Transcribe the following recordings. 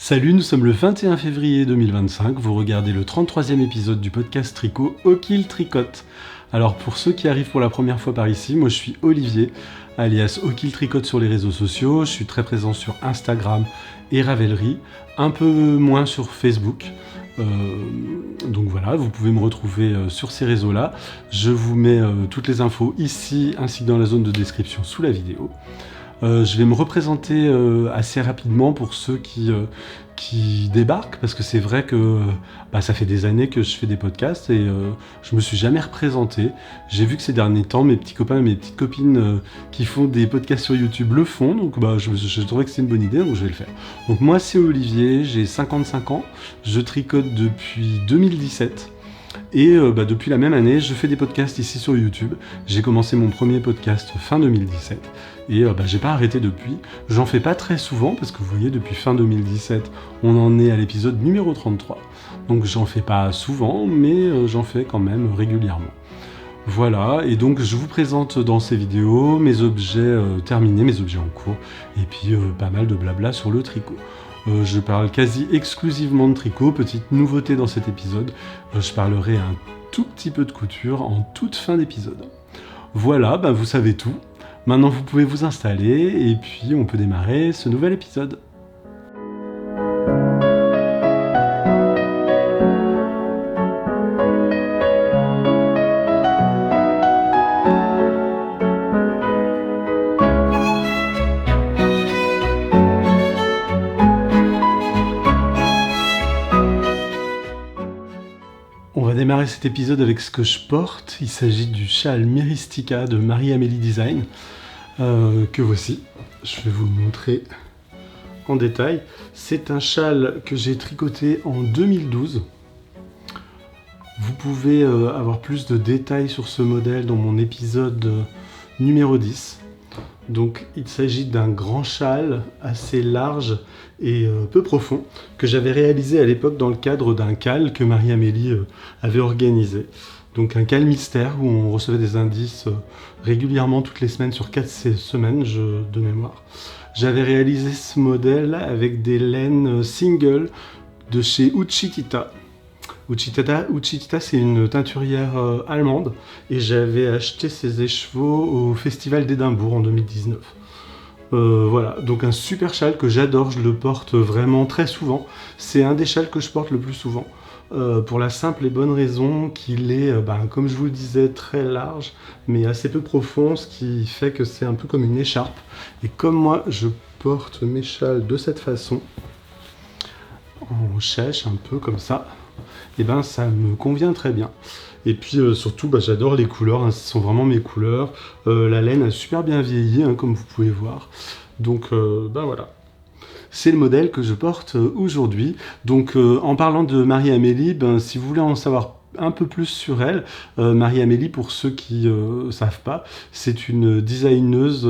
Salut, nous sommes le 21 février 2025, vous regardez le 33e épisode du podcast Tricot Okil Tricote. Alors pour ceux qui arrivent pour la première fois par ici, moi je suis Olivier, alias Okil Tricote sur les réseaux sociaux, je suis très présent sur Instagram et Ravelry, un peu moins sur Facebook. Donc voilà, vous pouvez me retrouver sur ces réseaux-là. Je vous mets toutes les infos ici ainsi que dans la zone de description sous la vidéo. Je vais me représenter assez rapidement pour ceux qui débarquent, parce que c'est vrai que ça fait des années que je fais des podcasts et je me suis jamais représenté. J'ai vu que ces derniers temps, mes petits copains et mes petites copines qui font des podcasts sur YouTube le font, donc je trouvais que c'était une bonne idée, donc je vais le faire. Donc moi c'est Olivier, j'ai 55 ans, je tricote depuis 2017. Et depuis la même année, je fais des podcasts ici sur YouTube. J'ai commencé mon premier podcast fin 2017 et j'ai pas arrêté depuis. J'en fais pas très souvent parce que vous voyez, depuis fin 2017, on en est à l'épisode numéro 33. Donc j'en fais pas souvent, mais j'en fais quand même régulièrement. Voilà, et donc je vous présente dans ces vidéos mes objets terminés, mes objets en cours, et puis pas mal de blabla sur le tricot. Je parle quasi exclusivement de tricot. Petite nouveauté dans cet épisode, je parlerai un tout petit peu de couture en toute fin d'épisode. Voilà, vous savez tout. Maintenant vous pouvez vous installer et puis on peut démarrer ce nouvel épisode. On va démarrer cet épisode avec ce que je porte. Il s'agit du châle Myristica de Marie-Amélie Design, que voici. Je vais vous le montrer en détail. C'est un châle que j'ai tricoté en 2012. Vous pouvez avoir plus de détails sur ce modèle dans mon épisode numéro 10. Donc il s'agit d'un grand châle assez large et peu profond que j'avais réalisé à l'époque dans le cadre d'un cal que Marie-Amélie avait organisé. Donc un cal mystère où on recevait des indices régulièrement toutes les semaines sur 4 semaines de mémoire. J'avais réalisé ce modèle avec des laines single de chez Uchiquita. Uchiquita, c'est une teinturière allemande et j'avais acheté ces écheveaux au Festival d'Édimbourg en 2019. Voilà, donc un super châle que j'adore, je le porte vraiment très souvent. C'est un des châles que je porte le plus souvent, pour la simple et bonne raison qu'il est, comme je vous le disais, très large, mais assez peu profond, ce qui fait que c'est un peu comme une écharpe. Et comme moi, je porte mes châles de cette façon, en chèche, un peu comme ça, et ça me convient très bien. Et puis surtout, j'adore les couleurs, ce sont vraiment mes couleurs. La laine a super bien vieilli, comme vous pouvez voir. Donc voilà. C'est le modèle que je porte aujourd'hui. Donc en parlant de Marie-Amélie, si vous voulez en savoir un peu plus sur elle, Marie-Amélie, pour ceux qui savent pas, c'est une designeuse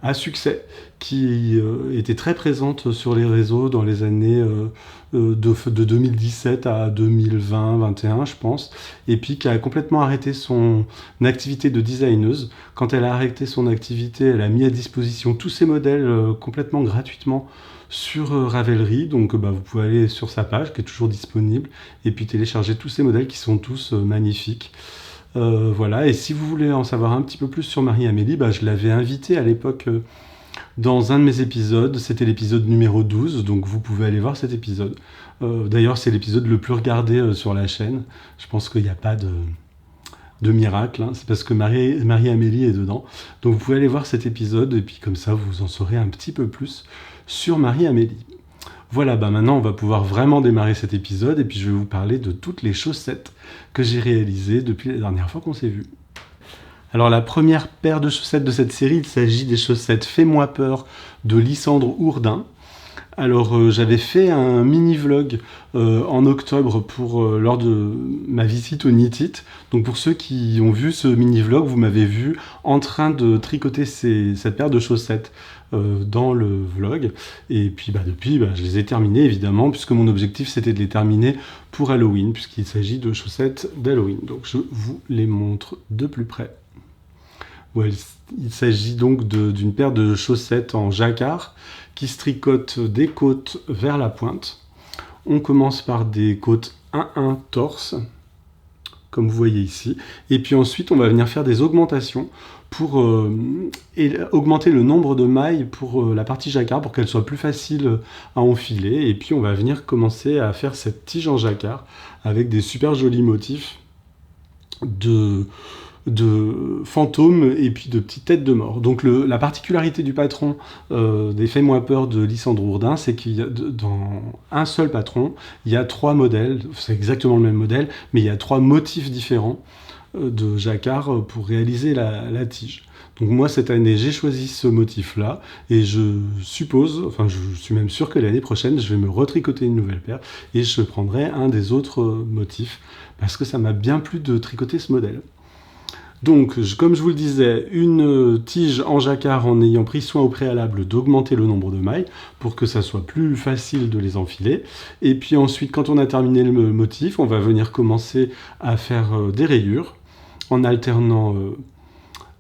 à succès qui était très présente sur les réseaux dans les années de 2017 à 2020-21, je pense, et puis qui a complètement arrêté son activité de designeuse. Quand elle a arrêté son activité, elle a mis à disposition tous ses modèles complètement gratuitement sur Ravelry, donc vous pouvez aller sur sa page qui est toujours disponible et puis télécharger tous ces modèles qui sont tous magnifiques. Voilà, et si vous voulez en savoir un petit peu plus sur Marie-Amélie, je l'avais invitée à l'époque dans un de mes épisodes, c'était l'épisode numéro 12, donc vous pouvez aller voir cet épisode. D'ailleurs, c'est l'épisode le plus regardé sur la chaîne. Je pense qu'il n'y a pas de miracle, c'est parce que Marie-Amélie est dedans. Donc vous pouvez aller voir cet épisode, et puis comme ça, vous en saurez un petit peu plus sur Marie-Amélie. Voilà, maintenant on va pouvoir vraiment démarrer cet épisode, et puis je vais vous parler de toutes les chaussettes que j'ai réalisées depuis la dernière fois qu'on s'est vu. Alors la première paire de chaussettes de cette série, il s'agit des chaussettes Fais-moi peur de Lysandre Ourdin. Alors j'avais fait un mini-vlog en octobre lors de ma visite au Knit It. Donc pour ceux qui ont vu ce mini-vlog, vous m'avez vu en train de tricoter cette paire de chaussettes dans le vlog. Et puis depuis, je les ai terminées évidemment, puisque mon objectif c'était de les terminer pour Halloween, puisqu'il s'agit de chaussettes d'Halloween. Donc je vous les montre de plus près. Ouais, il s'agit donc d'une paire de chaussettes en jacquard qui se tricotent des côtes vers la pointe. On commence par des côtes 1-1 torse, comme vous voyez ici, et puis ensuite on va venir faire des augmentations pour augmenter le nombre de mailles pour la partie jacquard pour qu'elle soit plus facile à enfiler, et puis on va venir commencer à faire cette tige en jacquard avec des super jolis motifs de fantômes et puis de petites têtes de mort. Donc la particularité du patron des Fais-moi peur de Lysandre Hourdin, c'est qu'il y a dans un seul patron, il y a 3 modèles, c'est exactement le même modèle, mais il y a 3 motifs différents de jacquard pour réaliser la tige. Donc moi cette année j'ai choisi ce motif là et je suppose, enfin je suis même sûr que l'année prochaine je vais me retricoter une nouvelle paire et je prendrai un des autres motifs parce que ça m'a bien plu de tricoter ce modèle. Donc, comme je vous le disais, une tige en jacquard en ayant pris soin au préalable d'augmenter le nombre de mailles pour que ça soit plus facile de les enfiler. Et puis ensuite, quand on a terminé le motif, on va venir commencer à faire des rayures en alternant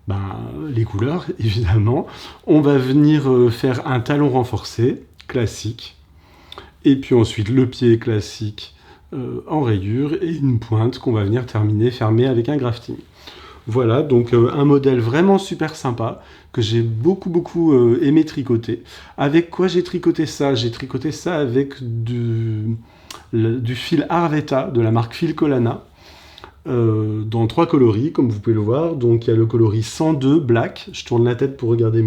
les couleurs, évidemment. On va venir faire un talon renforcé, classique. Et puis ensuite, le pied classique en rayure et une pointe qu'on va venir terminer fermée avec un grafting. Voilà, donc un modèle vraiment super sympa que j'ai beaucoup aimé tricoter. Avec quoi j'ai tricoté ça? J'ai tricoté ça avec du fil Arvetta de la marque Filcolana dans 3 coloris, comme vous pouvez le voir. Donc il y a le coloris 102 Black, je tourne la tête pour regarder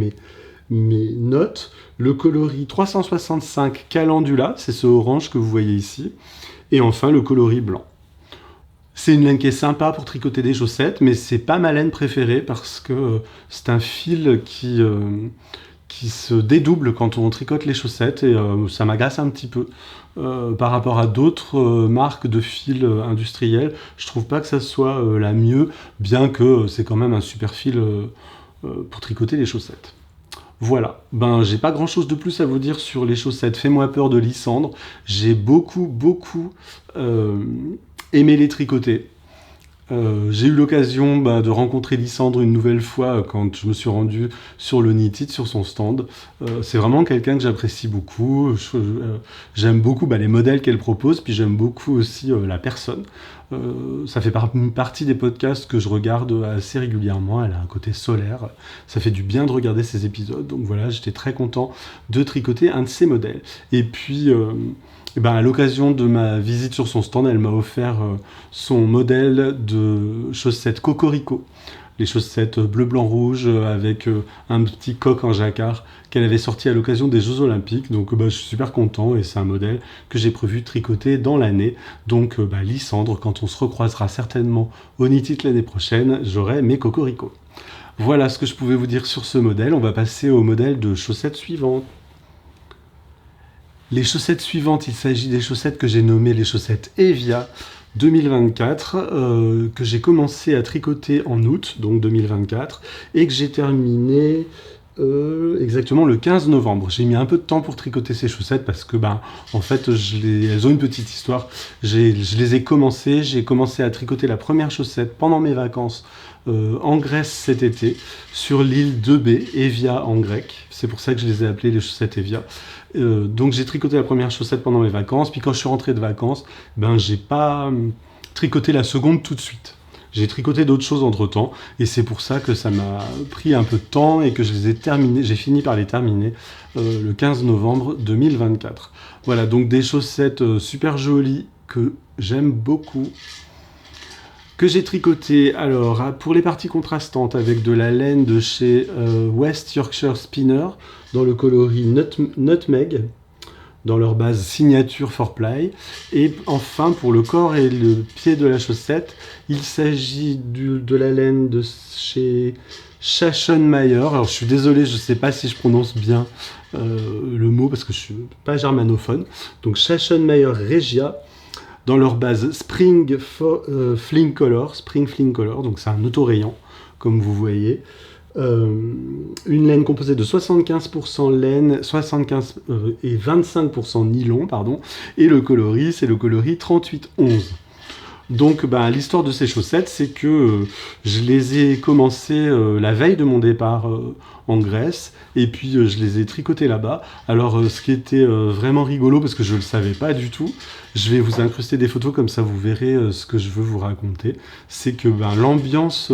mes notes. Le coloris 365 Calendula, c'est ce orange que vous voyez ici. Et enfin le coloris blanc. C'est une laine qui est sympa pour tricoter des chaussettes, mais c'est pas ma laine préférée parce que c'est un fil qui se dédouble quand on tricote les chaussettes et ça m'agace un petit peu. Par rapport à d'autres marques de fils industriels, je trouve pas que ça soit la mieux, bien que c'est quand même un super fil pour tricoter les chaussettes. Voilà, j'ai pas grand chose de plus à vous dire sur les chaussettes Fais-moi peur de Lysandre. J'ai beaucoup aimé les tricoter. J'ai eu l'occasion de rencontrer Lysandre une nouvelle fois quand je me suis rendu sur le Knit-It, sur son stand. C'est vraiment quelqu'un que j'apprécie beaucoup. J'aime beaucoup les modèles qu'elle propose, puis j'aime beaucoup aussi la personne. Ça fait partie des podcasts que je regarde assez régulièrement. Elle a un côté solaire. Ça fait du bien de regarder ses épisodes. Donc voilà, j'étais très content de tricoter un de ses modèles. Et puis... à l'occasion de ma visite sur son stand, elle m'a offert son modèle de chaussettes Cocorico. Les chaussettes bleu, blanc, rouge avec un petit coq en jacquard qu'elle avait sorti à l'occasion des Jeux Olympiques. Donc je suis super content et c'est un modèle que j'ai prévu tricoter dans l'année. Donc Lysandre, quand on se recroisera certainement au Knit-It l'année prochaine, j'aurai mes Cocorico. Voilà ce que je pouvais vous dire sur ce modèle. On va passer au modèle de chaussettes suivantes. Les chaussettes suivantes, il s'agit des chaussettes que j'ai nommées les chaussettes Evia 2024, que j'ai commencé à tricoter en août, donc 2024, et que j'ai terminé exactement le 15 novembre. J'ai mis un peu de temps pour tricoter ces chaussettes parce que, en fait, elles ont une petite histoire. J'ai commencé à tricoter la première chaussette pendant mes vacances en Grèce cet été, sur l'île d'Eubée, Evia en grec. C'est pour ça que je les ai appelées les chaussettes Evia. Donc j'ai tricoté la première chaussette pendant mes vacances, puis quand je suis rentré de vacances, j'ai pas tricoté la seconde tout de suite. J'ai tricoté d'autres choses entre temps, et c'est pour ça que ça m'a pris un peu de temps et que j'ai fini par les terminer le 15 novembre 2024. Voilà, donc des chaussettes super jolies que j'aime beaucoup, que j'ai tricoté alors pour les parties contrastantes avec de la laine de chez West Yorkshire Spinner dans le coloris Nutmeg, dans leur base signature 4ply. Et enfin pour le corps et le pied de la chaussette, il s'agit de la laine de chez Schachenmeier. Alors je suis désolé, je ne sais pas si je prononce bien le mot parce que je ne suis pas germanophone. Donc Schachenmeier Regia, dans leur base Spring Fling Color, donc c'est un autorayant, comme vous voyez. Une laine composée de 75% laine, 75 et 25% nylon, et le coloris, c'est le coloris 3811. Donc l'histoire de ces chaussettes, c'est que je les ai commencées la veille de mon départ en Grèce, et puis je les ai tricotées là-bas. Alors ce qui était vraiment rigolo, parce que je ne le savais pas du tout, je vais vous incruster des photos, comme ça vous verrez ce que je veux vous raconter, c'est que l'ambiance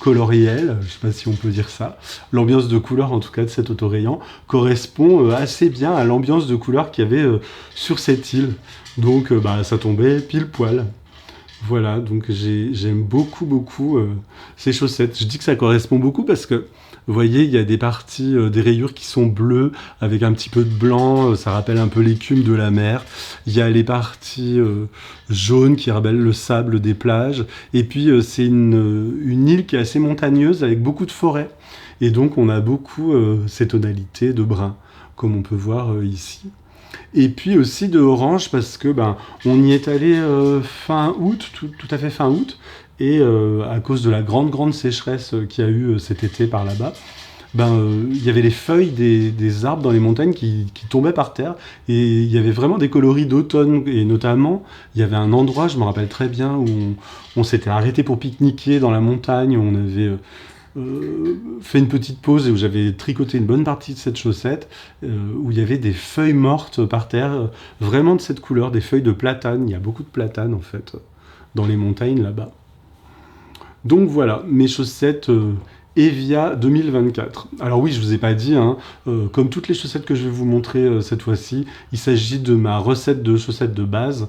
colorielle, je ne sais pas si on peut dire ça, l'ambiance de couleur en tout cas de cet autorayant, correspond assez bien à l'ambiance de couleur qu'il y avait sur cette île. Donc ça tombait pile poil. Voilà, donc j'aime beaucoup ces chaussettes. Je dis que ça correspond beaucoup parce que, vous voyez, il y a des parties, des rayures qui sont bleues avec un petit peu de blanc, ça rappelle un peu l'écume de la mer. Il y a les parties jaunes qui rappellent le sable des plages. Et puis c'est une île qui est assez montagneuse avec beaucoup de forêts. Et donc on a beaucoup ces tonalités de brun, comme on peut voir ici. Et puis aussi de orange parce que on y est allé fin août, tout à fait fin août, et à cause de la grande sécheresse qu'il y a eu cet été par là-bas, il y avait les feuilles des arbres dans les montagnes qui tombaient par terre, et il y avait vraiment des coloris d'automne, et notamment il y avait un endroit, je me rappelle très bien, où on s'était arrêté pour pique-niquer dans la montagne, où on avait fait une petite pause et où j'avais tricoté une bonne partie de cette chaussette, où il y avait des feuilles mortes par terre, vraiment de cette couleur, des feuilles de platane. Il y a beaucoup de platane en fait dans les montagnes là-bas. Donc voilà, mes chaussettes Evia 2024. Alors oui, je vous ai pas dit, comme toutes les chaussettes que je vais vous montrer cette fois-ci, il s'agit de ma recette de chaussettes de base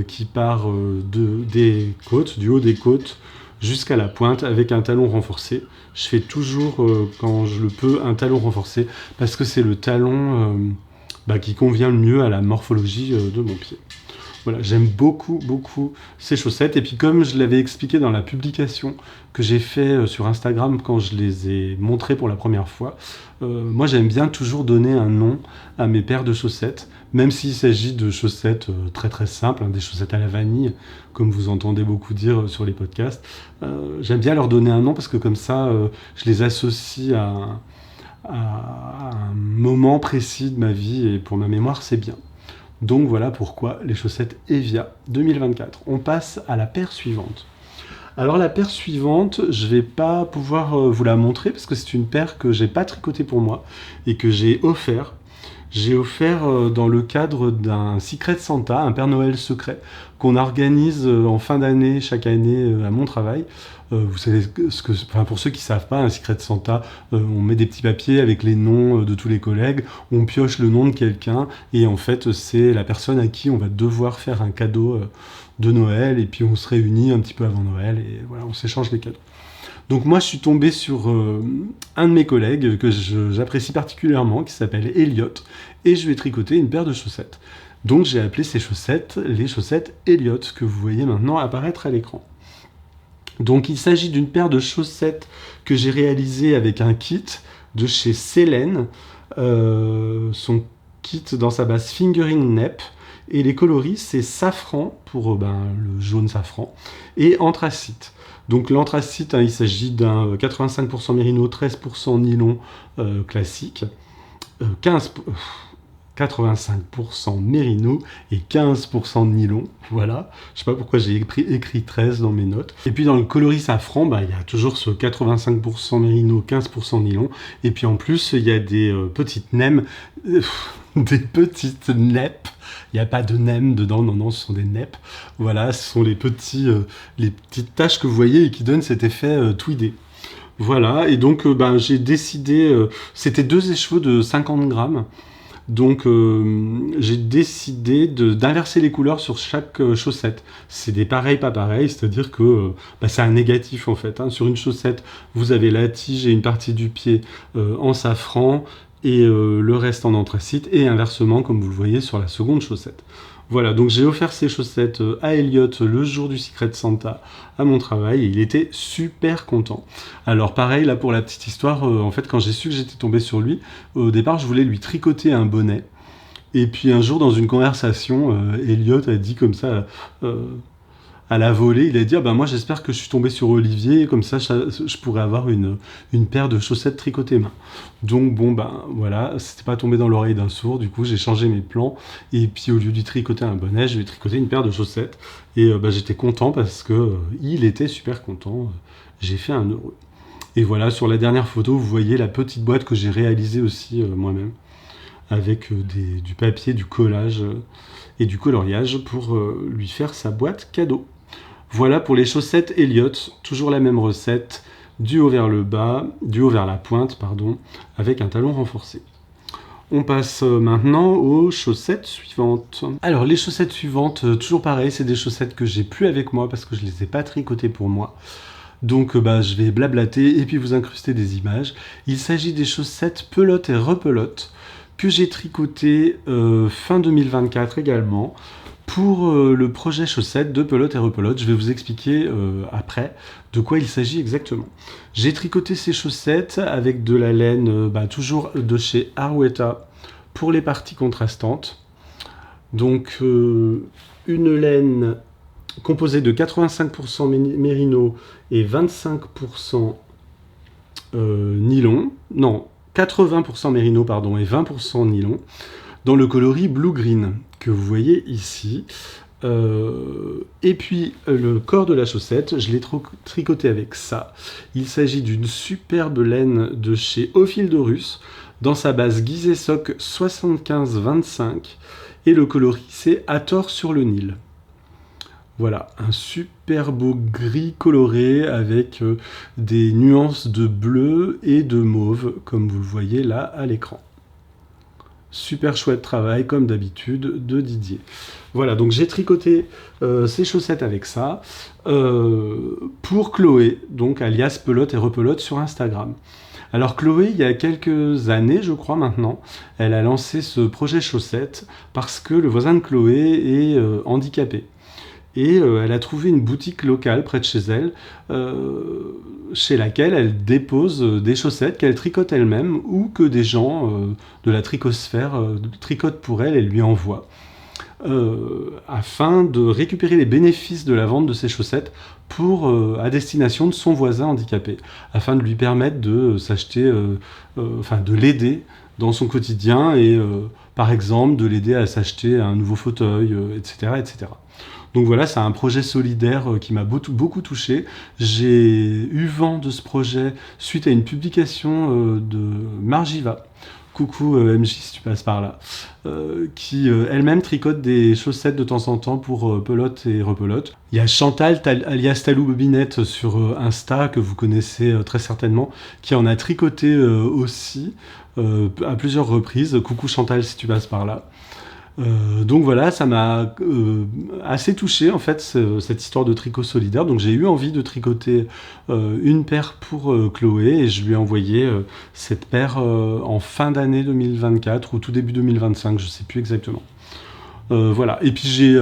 qui part des côtes, du haut des côtes, jusqu'à la pointe avec un talon renforcé. Je fais toujours, quand je le peux, un talon renforcé parce que c'est le talon qui convient le mieux à la morphologie de mon pied. Voilà, j'aime beaucoup ces chaussettes. Et puis comme je l'avais expliqué dans la publication que j'ai fait sur Instagram quand je les ai montrées pour la première fois, moi j'aime bien toujours donner un nom à mes paires de chaussettes, même s'il s'agit de chaussettes très simples, des chaussettes à la vanille, comme vous entendez beaucoup dire sur les podcasts. J'aime bien leur donner un nom parce que comme ça, je les associe à un moment précis de ma vie, et pour ma mémoire, c'est bien. Donc voilà pourquoi les chaussettes Evia 2024. On passe à la paire suivante. Alors la paire suivante, je vais pas pouvoir vous la montrer parce que c'est une paire que j'ai pas tricotée pour moi et que j'ai offert. J'ai offert dans le cadre d'un Secret Santa, un Père Noël secret, qu'on organise en fin d'année, chaque année à mon travail. Vous savez, pour ceux qui ne savent pas, un Secret Santa, on met des petits papiers avec les noms de tous les collègues, on pioche le nom de quelqu'un, et en fait, c'est la personne à qui on va devoir faire un cadeau de Noël, et puis on se réunit un petit peu avant Noël, et voilà, on s'échange les cadeaux. Donc moi, je suis tombé sur un de mes collègues que j'apprécie particulièrement, qui s'appelle Elliot, et je lui ai tricoté une paire de chaussettes. Donc j'ai appelé ces chaussettes les chaussettes Elliot, que vous voyez maintenant apparaître à l'écran. Donc il s'agit d'une paire de chaussettes que j'ai réalisée avec un kit de chez Selene, son kit dans sa base Fingering Nep, et les coloris c'est safran pour le jaune safran et anthracite. Donc l'anthracite, il s'agit d'un 85% mérino, 13% nylon classique, 85% mérino et 15% nylon, voilà. Je sais pas pourquoi j'ai écrit 13 dans mes notes. Et puis dans le coloris safran, il y a toujours ce 85% mérino, 15% nylon. Et puis en plus, il y a des petites nems, des petites neppes. Il n'y a pas de nem dedans, non, ce sont des neppes. Voilà, ce sont les petites taches que vous voyez et qui donnent cet effet tweedé. Voilà, et donc j'ai décidé, c'était 2 écheveaux de 50 grammes. Donc j'ai décidé d'inverser les couleurs sur chaque chaussette. C'est des pareils, pas pareils, c'est-à-dire que c'est un négatif en fait. Sur une chaussette, vous avez la tige et une partie du pied en safran et le reste en anthracite, et inversement comme vous le voyez sur la seconde chaussette. Voilà, donc j'ai offert ces chaussettes à Elliot le jour du Secret Santa à mon travail, et il était super content. Alors pareil, là pour la petite histoire, en fait quand j'ai su que j'étais tombé sur lui, au départ je voulais lui tricoter un bonnet, et puis un jour dans une conversation, Elliot a dit comme ça à la volée, il a dit, ah ben moi j'espère que je suis tombé sur Olivier, comme ça je pourrais avoir une paire de chaussettes tricotées main. Donc bon ben voilà, c'était pas tombé dans l'oreille d'un sourd, du coup j'ai changé mes plans, et puis au lieu de tricoter un bonnet, je vais tricoter une paire de chaussettes, et j'étais content parce que il était super content, j'ai fait un heureux. Et voilà, sur la dernière photo, vous voyez la petite boîte que j'ai réalisée aussi moi-même, avec du papier, du collage et du coloriage pour lui faire sa boîte cadeau. Voilà pour les chaussettes Elliot, toujours la même recette, du haut vers le bas, du haut vers la pointe, pardon, avec un talon renforcé. On passe maintenant aux chaussettes suivantes. Alors les chaussettes suivantes, toujours pareil, c'est des chaussettes que j'ai plus avec moi parce que je les ai pas tricotées pour moi. Donc je vais blablater et puis vous incruster des images. Il s'agit des chaussettes pelote et repelote que j'ai tricotées fin 2024 également pour le projet chaussettes de pelote et repelote. Je vais vous expliquer après de quoi il s'agit exactement. J'ai tricoté ces chaussettes avec de la laine toujours de chez Arwetta pour les parties contrastantes. Donc une laine composé de 85% mérino et 25% nylon. Non, 80% mérino, pardon, et 20% nylon, dans le coloris Blue Green, que vous voyez ici. Et puis, le corps de la chaussette, je l'ai tricoté avec ça. Il s'agit d'une superbe laine de chez Ophildorus, dans sa base Gizeh-Sock 75-25, et le coloris, c'est Hathor sur le Nil. Voilà, un super beau gris coloré avec des nuances de bleu et de mauve, comme vous le voyez là à l'écran. Super chouette travail, comme d'habitude, de Didier. Voilà, donc j'ai tricoté ces chaussettes avec ça pour Chloé, donc alias Pelote et Repelote sur Instagram. Alors Chloé, il y a quelques années, je crois maintenant, elle a lancé ce projet chaussettes parce que le voisin de Chloé est handicapé. Et elle a trouvé une boutique locale près de chez elle, chez laquelle elle dépose des chaussettes qu'elle tricote elle-même ou que des gens de la tricosphère tricotent pour elle et lui envoient, afin de récupérer les bénéfices de la vente de ces chaussettes à destination de son voisin handicapé, afin de lui permettre de s'acheter, de l'aider dans son quotidien et par exemple de l'aider à s'acheter un nouveau fauteuil, etc., etc. Donc voilà, c'est un projet solidaire qui m'a beaucoup touché. J'ai eu vent de ce projet suite à une publication de Margiva. Coucou MJ si tu passes par là. Qui elle-même tricote des chaussettes de temps en temps pour Pelote et Repelote. Il y a Chantal, alias Talou Bobinette sur Insta, que vous connaissez très certainement, qui en a tricoté aussi à plusieurs reprises. Coucou Chantal si tu passes par là. Donc voilà, ça m'a assez touché en fait cette histoire de tricot solidaire. Donc j'ai eu envie de tricoter une paire pour Chloé et je lui ai envoyé cette paire en fin d'année 2024 ou tout début 2025, je sais plus exactement. Voilà. Et puis j'ai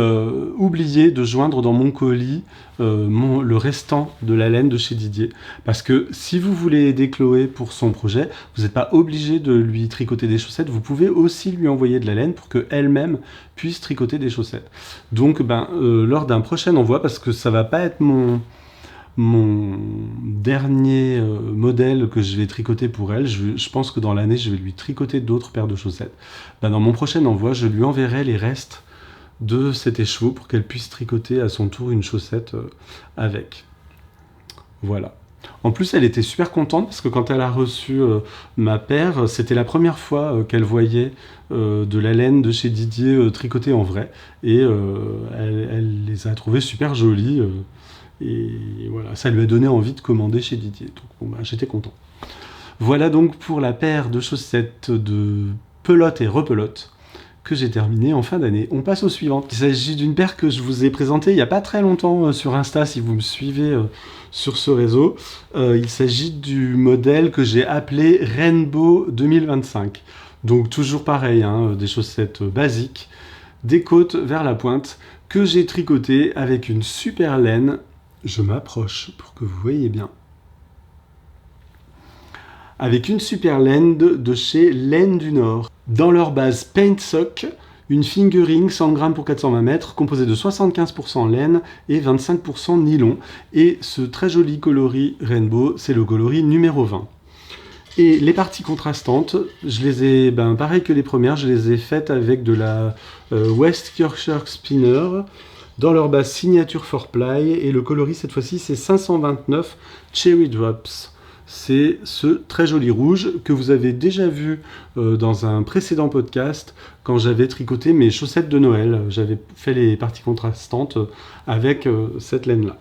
oublié de joindre dans mon colis le restant de la laine de chez Didier. Parce que si vous voulez aider Chloé pour son projet, vous n'êtes pas obligé de lui tricoter des chaussettes. Vous pouvez aussi lui envoyer de la laine pour qu'elle-même puisse tricoter des chaussettes. Donc lors d'un prochain envoi, parce que ça va pas être mon dernier modèle que je vais tricoter pour elle, je pense que dans l'année, je vais lui tricoter d'autres paires de chaussettes. Dans mon prochain envoi, je lui enverrai les restes de cet écheveau pour qu'elle puisse tricoter à son tour une chaussette avec. Voilà. En plus, elle était super contente parce que quand elle a reçu ma paire, c'était la première fois qu'elle voyait de la laine de chez Didier tricotée en vrai. Et elle les a trouvées super jolies. Et voilà, ça lui a donné envie de commander chez Didier. Donc j'étais content. Voilà donc pour la paire de chaussettes de Pelote et Repelote que j'ai terminé en fin d'année. On passe au suivant. Il s'agit d'une paire que je vous ai présentée il n'y a pas très longtemps sur Insta, si vous me suivez sur ce réseau. Il s'agit du modèle que j'ai appelé Rainbow 2025. Donc toujours pareil, des chaussettes basiques, des côtes vers la pointe, que j'ai tricoté avec une super laine. Je m'approche pour que vous voyez bien. Avec une super laine de chez Laine du Nord. Dans leur base Paint Sock, Une fingering 100 grammes pour 420 mètres, composée de 75% laine et 25% nylon. Et ce très joli coloris rainbow, c'est le coloris numéro 20. Et les parties contrastantes, je les ai, pareil que les premières, je les ai faites avec de la West Yorkshire Spinner, dans leur base signature 4ply, et le coloris cette fois-ci c'est 529 Cherry Drops. C'est ce très joli rouge que vous avez déjà vu dans un précédent podcast quand j'avais tricoté mes chaussettes de Noël. J'avais fait les parties contrastantes avec cette laine-là.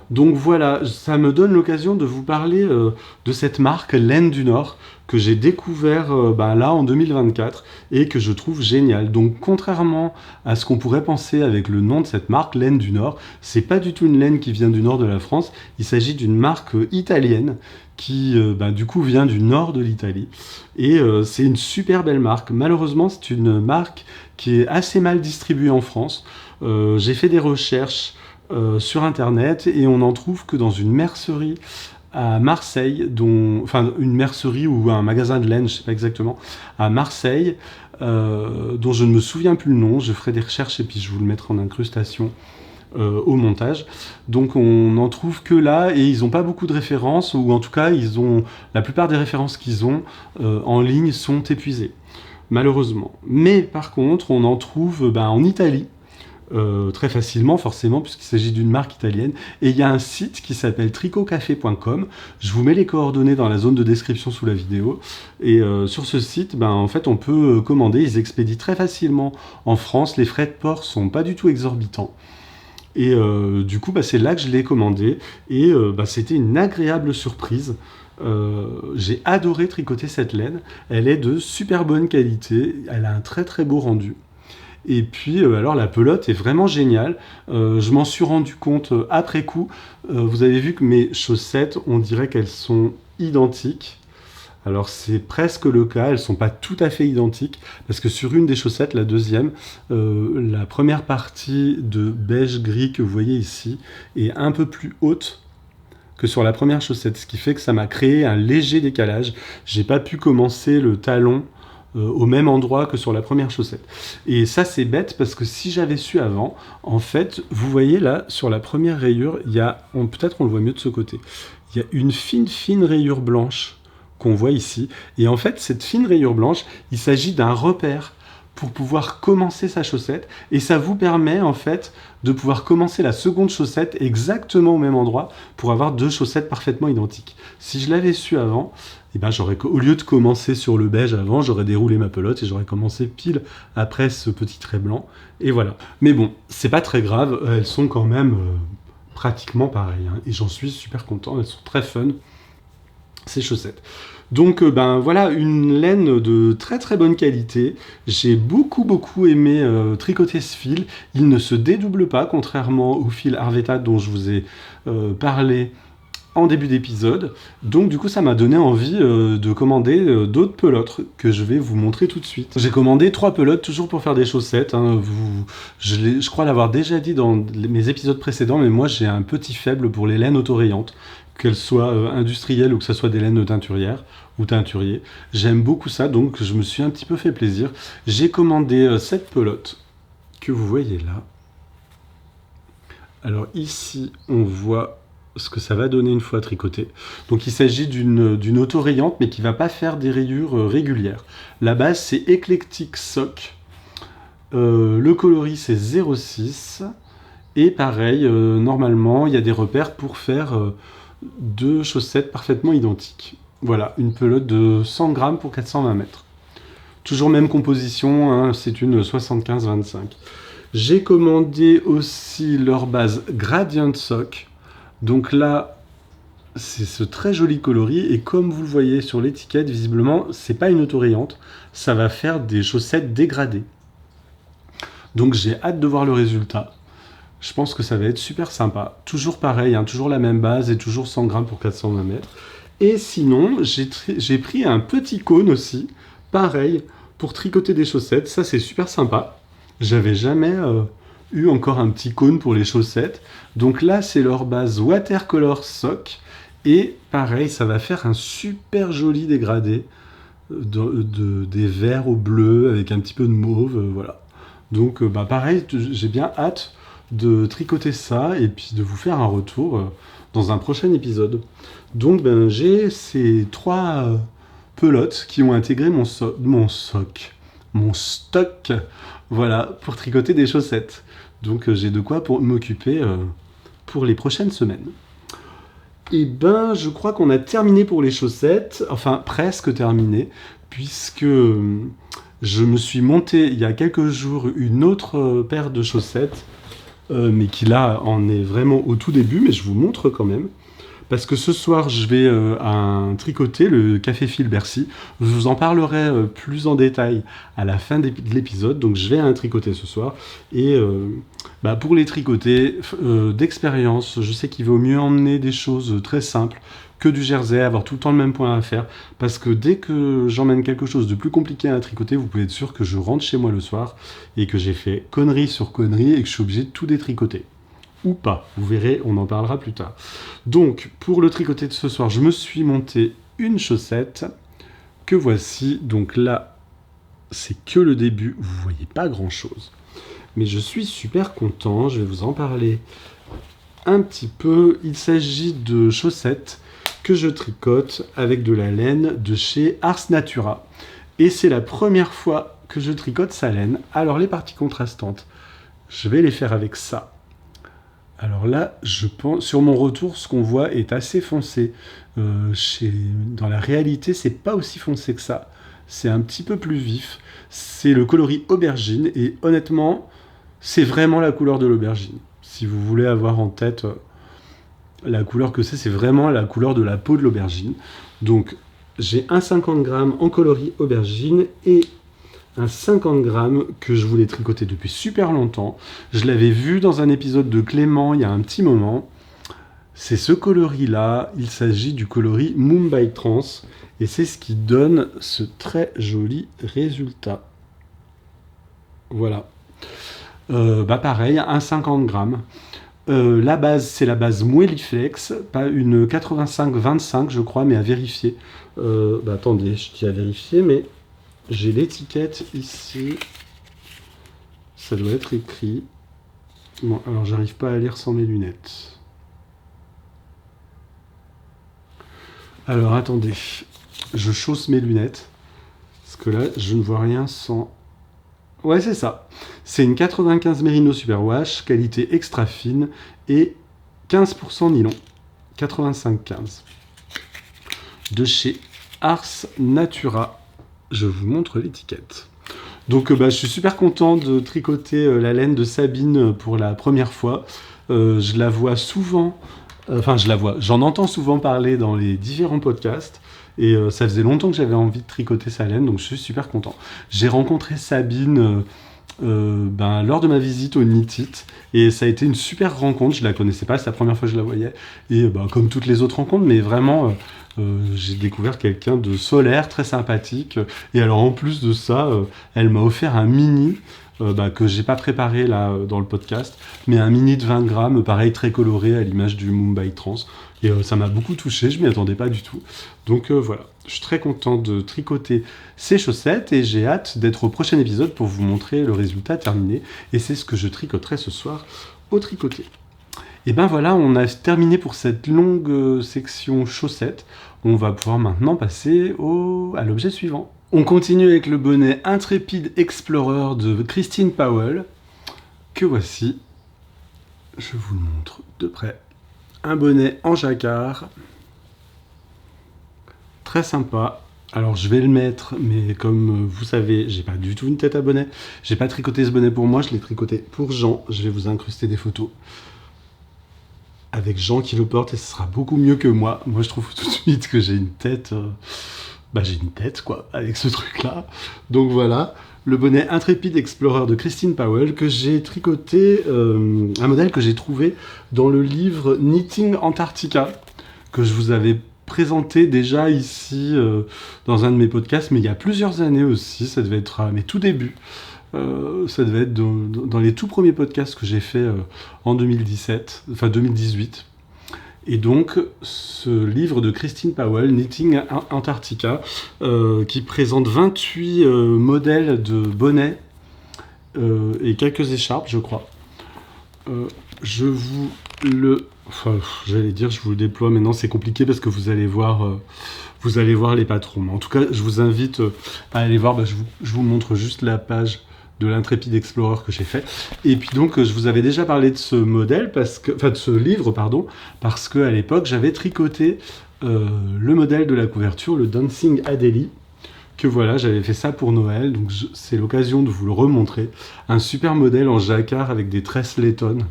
Donc voilà, ça me donne l'occasion de vous parler de cette marque Laine du Nord que j'ai découvert là en 2024 et que je trouve génial. Donc contrairement à ce qu'on pourrait penser avec le nom de cette marque, Laine du Nord, c'est pas du tout une laine qui vient du nord de la France, il s'agit d'une marque italienne qui du coup vient du nord de l'Italie et c'est une super belle marque. Malheureusement c'est une marque qui est assez mal distribuée en France. J'ai fait des recherches sur internet et on n'en trouve que dans une mercerie à Marseille, une mercerie ou un magasin de laine, je ne sais pas exactement, à Marseille, dont je ne me souviens plus le nom. Je ferai des recherches et puis je vous le mettrai en incrustation au montage. Donc on n'en trouve que là et ils n'ont pas beaucoup de références, ou en tout cas la plupart des références qu'ils ont en ligne sont épuisées, malheureusement. Mais par contre on en trouve en Italie, très facilement forcément puisqu'il s'agit d'une marque italienne, et il y a un site qui s'appelle tricotcafé.com. Je vous mets les coordonnées dans la zone de description sous la vidéo, et sur ce site en fait on peut commander, ils expédient très facilement en France, les frais de port sont pas du tout exorbitants, et du coup c'est là que je l'ai commandé et c'était une agréable surprise. J'ai adoré tricoter cette laine, elle est de super bonne qualité, elle a un très très beau rendu. Et puis alors la pelote est vraiment géniale, je m'en suis rendu compte après coup. Vous avez vu que mes chaussettes, on dirait qu'elles sont identiques. Alors c'est presque le cas, elles ne sont pas tout à fait identiques, parce que sur une des chaussettes, la deuxième, la première partie de beige-gris que vous voyez ici est un peu plus haute que sur la première chaussette, ce qui fait que ça m'a créé un léger décalage. J'ai pas pu commencer le talon au même endroit que sur la première chaussette. Et ça c'est bête parce que si j'avais su avant, en fait, vous voyez là, sur la première rayure, il y a, peut-être on le voit mieux de ce côté, il y a une fine rayure blanche qu'on voit ici. Et en fait, cette fine rayure blanche, il s'agit d'un repère pour pouvoir commencer sa chaussette, et ça vous permet en fait de pouvoir commencer la seconde chaussette exactement au même endroit pour avoir deux chaussettes parfaitement identiques. Si je l'avais su avant, au lieu de commencer sur le beige avant, j'aurais déroulé ma pelote et j'aurais commencé pile après ce petit trait blanc, et voilà. Mais bon, c'est pas très grave, elles sont quand même pratiquement pareilles, hein, et j'en suis super content, elles sont très fun, ces chaussettes. Donc voilà, une laine de très très bonne qualité. J'ai beaucoup aimé tricoter ce fil. Il ne se dédouble pas, contrairement au fil Arvetta dont je vous ai parlé en début d'épisode. Donc du coup ça m'a donné envie de commander d'autres pelotes que je vais vous montrer tout de suite. J'ai commandé 3 pelotes toujours pour faire des chaussettes, hein. Je crois l'avoir déjà dit dans mes épisodes précédents, mais moi j'ai un petit faible pour les laines autorayantes, qu'elles soient industrielles ou que ce soit des laines teinturières ou teinturiers. J'aime beaucoup ça, donc je me suis un petit peu fait plaisir. J'ai commandé cette pelote que vous voyez là. Alors ici on voit ce que ça va donner une fois tricoté. Donc il s'agit d'une autorayante mais qui ne va pas faire des rayures régulières. La base c'est Eclectic Sock. Le coloris c'est 06. Et pareil, normalement il y a des repères pour faire deux chaussettes parfaitement identiques. Voilà, une pelote de 100 grammes pour 420 mètres. Toujours même composition, hein, c'est une 75-25. J'ai commandé aussi leur base Gradient Sock. Donc là, c'est ce très joli coloris, et comme vous le voyez sur l'étiquette, visiblement, c'est pas une autorayante, ça va faire des chaussettes dégradées. Donc j'ai hâte de voir le résultat. Je pense que ça va être super sympa. Toujours pareil, hein, toujours la même base et toujours 100 grammes pour 420 mètres. Et sinon, j'ai pris un petit cône aussi, pareil, pour tricoter des chaussettes. Ça, c'est super sympa. J'avais jamais eu encore un petit cône pour les chaussettes. Donc là, c'est leur base Watercolor Sock. Et pareil, ça va faire un super joli dégradé. des verts au bleu avec un petit peu de mauve, voilà. Donc pareil, j'ai bien hâte de tricoter ça et puis de vous faire un retour dans un prochain épisode. Donc j'ai ces 3 pelotes qui ont intégré mon stock, voilà, pour tricoter des chaussettes. Donc j'ai de quoi pour m'occuper pour les prochaines semaines. Et je crois qu'on a terminé pour les chaussettes, enfin presque terminé, puisque je me suis monté il y a quelques jours une autre paire de chaussettes, mais qui là en est vraiment au tout début, mais je vous montre quand même. Parce que ce soir, je vais tricoter le Café Fil Bercy. Je vous en parlerai plus en détail à la fin de l'épisode. Donc, je vais à un tricoter ce soir. Et pour les tricoter, d'expérience, je sais qu'il vaut mieux emmener des choses très simples que du jersey, avoir tout le temps le même point à faire. Parce que dès que j'emmène quelque chose de plus compliqué à tricoter, vous pouvez être sûr que je rentre chez moi le soir et que j'ai fait connerie sur connerie et que je suis obligé de tout détricoter. Ou pas, vous verrez, on en parlera plus tard. Donc, pour le tricoter de ce soir, je me suis monté une chaussette que voici. Donc là, c'est que le début, vous voyez pas grand-chose. Mais je suis super content, je vais vous en parler un petit peu. Il s'agit de chaussettes que je tricote avec de la laine de chez Ars Natura. Et c'est la première fois que je tricote sa laine. Alors les parties contrastantes, je vais les faire avec ça. Alors là, je pense, sur mon retour, ce qu'on voit est assez foncé. Dans la réalité, c'est pas aussi foncé que ça. C'est un petit peu plus vif. C'est le coloris aubergine et honnêtement, c'est vraiment la couleur de l'aubergine. Si vous voulez avoir en tête la couleur que c'est vraiment la couleur de la peau de l'aubergine. Donc, j'ai un 50 grammes en coloris aubergine et un 50 grammes que je voulais tricoter depuis super longtemps. Je l'avais vu dans un épisode de Clément il y a un petit moment. C'est ce coloris-là, il s'agit du coloris Mumbai Trans, et c'est ce qui donne ce très joli résultat. Voilà. Pareil, un 50 grammes. La base, c'est la base Mueliflex, pas une 85-25 je crois, mais à vérifier. Attendez, je dis à vérifier, mais j'ai l'étiquette ici. Ça doit être écrit. Bon, alors j'arrive pas à lire sans mes lunettes. Alors attendez, je chausse mes lunettes. Parce que là, je ne vois rien sans... Ouais, c'est ça. C'est une 95 Merino Superwash, qualité extra fine et 15% nylon. 85-15. De chez Ars Natura. Je vous montre l'étiquette. Donc je suis super content de tricoter la laine de Sabine pour la première fois. Je la vois souvent, j'en entends souvent parler dans les différents podcasts. Et ça faisait longtemps que j'avais envie de tricoter sa laine, donc je suis super content. J'ai rencontré Sabine lors de ma visite au Knit-It, et ça a été une super rencontre. Je la connaissais pas, c'est la première fois que je la voyais. Et comme toutes les autres rencontres, mais vraiment... j'ai découvert quelqu'un de solaire, très sympathique. Et alors en plus de ça, elle m'a offert un mini que j'ai pas préparé là dans le podcast, mais un mini de 20 grammes, pareil très coloré à l'image du Mumbai Trans. Et ça m'a beaucoup touché, je m'y attendais pas du tout. Donc voilà, je suis très content de tricoter ces chaussettes et j'ai hâte d'être au prochain épisode pour vous montrer le résultat terminé. Et c'est ce que je tricoterai ce soir au tricoté. Et voilà, on a terminé pour cette longue section chaussettes. On va pouvoir maintenant passer à l'objet suivant. On continue avec le bonnet Intrépide Explorer de Christine Powell, que voici. Je vous le montre de près. Un bonnet en jacquard, très sympa. Alors je vais le mettre, mais comme vous savez, j'ai pas du tout une tête à bonnet. J'ai pas tricoté ce bonnet pour moi, je l'ai tricoté pour Jean. Je vais vous incruster des photos avec Jean qui le porte et ce sera beaucoup mieux que moi. Moi je trouve tout de suite que j'ai une tête, j'ai une tête quoi, avec ce truc là. Donc voilà, le bonnet Intrépide Explorer de Christine Powell que j'ai tricoté, un modèle que j'ai trouvé dans le livre Knitting Antarctica, que je vous avais présenté déjà ici dans un de mes podcasts, mais il y a plusieurs années aussi, ça devait être à mes tout débuts. Ça devait être dans les tout premiers podcasts que j'ai fait en 2017, enfin 2018. Et donc, ce livre de Christine Powell, Knitting Antarctica, qui présente 28 modèles de bonnets et quelques écharpes, je crois. Je vous le... Enfin, j'allais dire, je vous le déploie, mais non, c'est compliqué parce que vous allez voir les patrons. Mais en tout cas, je vous invite à aller voir, je vous montre juste la page de l'Intrépide Explorer que j'ai fait. Et puis donc, je vous avais déjà parlé de ce modèle, de ce livre, pardon, parce qu'à l'époque, j'avais tricoté le modèle de la couverture, le Dancing Adélie, que voilà, j'avais fait ça pour Noël, donc c'est l'occasion de vous le remontrer. Un super modèle en jacquard avec des tresses laitonnes.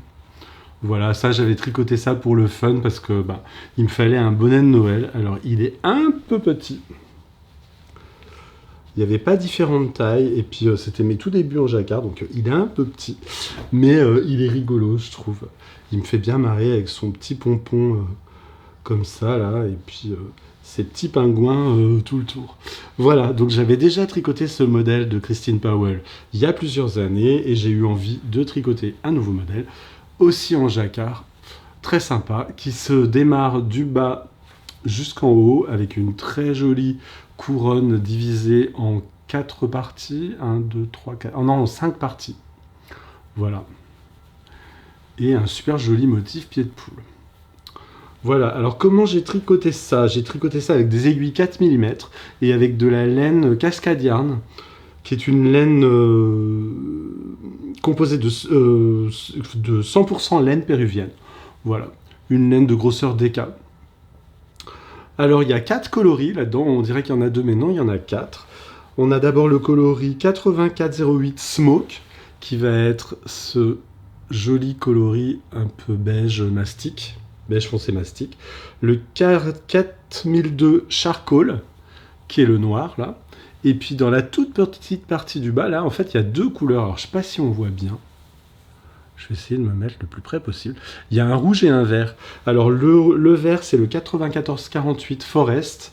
Voilà, ça j'avais tricoté ça pour le fun parce que il me fallait un bonnet de Noël. Alors il est un peu petit. Il n'y avait pas différentes tailles, et puis c'était mes tout débuts en jacquard, donc il est un peu petit, mais il est rigolo, je trouve. Il me fait bien marrer avec son petit pompon comme ça, là, et puis ces petits pingouins tout le tour. Voilà, donc j'avais déjà tricoté ce modèle de Christine Powell il y a plusieurs années, et j'ai eu envie de tricoter un nouveau modèle, aussi en jacquard, très sympa, qui se démarre du bas jusqu'en haut, avec une très jolie couronne divisée en 4 parties, 1, 2, 3, 4, oh non, 5 parties. Voilà. Et un super joli motif pied de poule. Voilà, alors comment j'ai tricoté ça? J'ai tricoté ça avec des aiguilles 4 mm et avec de la laine Cascade Yarn, qui est une laine composée de 100% laine péruvienne. Voilà, une laine de grosseur DK. Alors, il y a 4 coloris là-dedans. On dirait qu'il y en a 2, mais non, il y en a 4. On a d'abord le coloris 8408 Smoke, qui va être ce joli coloris un peu beige mastic, beige foncé mastic. Le 4002 Charcoal, qui est le noir, là. Et puis, dans la toute petite partie du bas, là, en fait, il y a 2 couleurs. Alors, je ne sais pas si on voit bien. Je vais essayer de me mettre le plus près possible. Il y a un rouge et un vert. Alors le vert, c'est le 9448 Forest.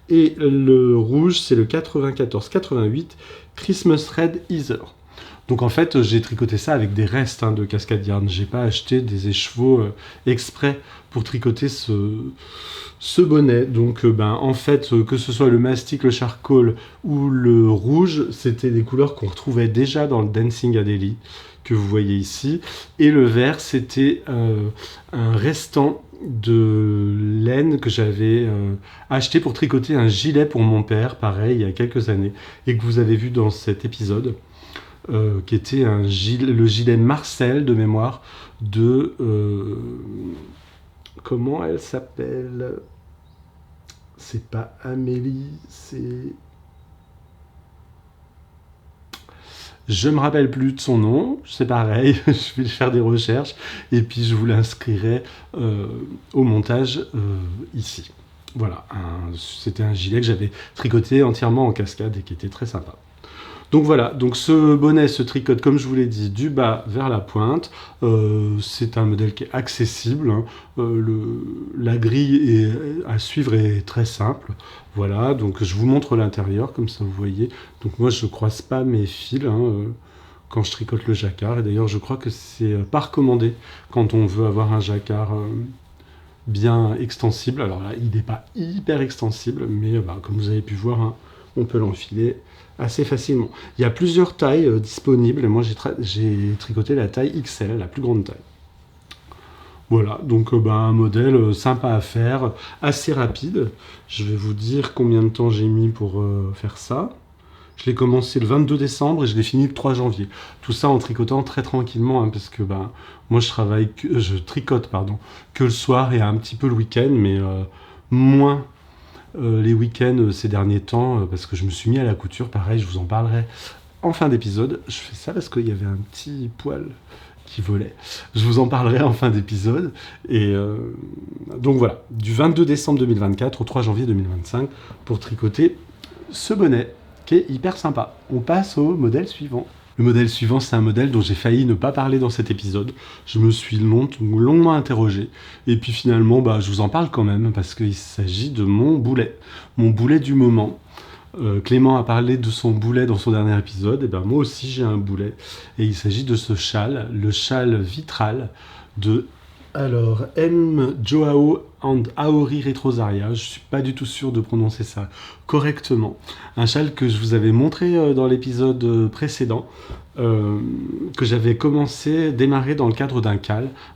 Et le rouge, c'est le 9488 Christmas Red Heather. Donc en fait, j'ai tricoté ça avec des restes de Cascade Yarn. J'ai pas acheté des écheveaux exprès pour tricoter ce bonnet. Donc en fait, que ce soit le mastic, le charcoal ou le rouge, c'était des couleurs qu'on retrouvait déjà dans le Dancing Adélie, que vous voyez ici. Et le vert, c'était un restant de laine que j'avais acheté pour tricoter un gilet pour mon père, pareil, il y a quelques années, et que vous avez vu dans cet épisode. Qui était le gilet Marcel de mémoire de... comment elle s'appelle? C'est pas Amélie, c'est... Je me rappelle plus de son nom, c'est pareil, je vais faire des recherches, et puis je vous l'inscrirai au montage ici. Voilà, c'était un gilet que j'avais tricoté entièrement en cascade et qui était très sympa. Donc voilà, donc ce bonnet se tricote, comme je vous l'ai dit, du bas vers la pointe. C'est un modèle qui est accessible. La grille à suivre est très simple. Voilà, donc je vous montre l'intérieur, comme ça vous voyez. Donc moi, je ne croise pas mes fils quand je tricote le jacquard. Et d'ailleurs, je crois que c'est pas recommandé quand on veut avoir un jacquard bien extensible. Alors là, il n'est pas hyper extensible, mais comme vous avez pu voir, on peut l'enfiler assez facilement. Il y a plusieurs tailles disponibles. Moi, j'ai tricoté la taille XL, la plus grande taille. Voilà, donc un modèle sympa à faire, assez rapide. Je vais vous dire combien de temps j'ai mis pour faire ça. Je l'ai commencé le 22 décembre et je l'ai fini le 3 janvier. Tout ça en tricotant très tranquillement, parce que moi je tricote que le soir et un petit peu le week-end, mais moins les week-ends ces derniers temps, parce que je me suis mis à la couture. Pareil, je vous en parlerai en fin d'épisode. Je fais ça parce qu'il y avait un petit poil qui volait. Je vous en parlerai en fin d'épisode. Et donc voilà, du 22 décembre 2024 au 3 janvier 2025 pour tricoter ce bonnet qui est hyper sympa. On passe au modèle suivant. Le modèle suivant, c'est un modèle dont j'ai failli ne pas parler dans cet épisode. Je me suis longuement interrogé. Et puis finalement, je vous en parle quand même, parce qu'il s'agit de mon boulet du moment. Clément a parlé de son boulet dans son dernier épisode, et moi aussi j'ai un boulet. Et il s'agit de ce châle, le châle Vitral de Alors, M. Joao and Aori Retrosaria, je suis pas du tout sûr de prononcer ça correctement. Un châle que je vous avais montré dans l'épisode précédent, que j'avais démarré dans le cadre d'un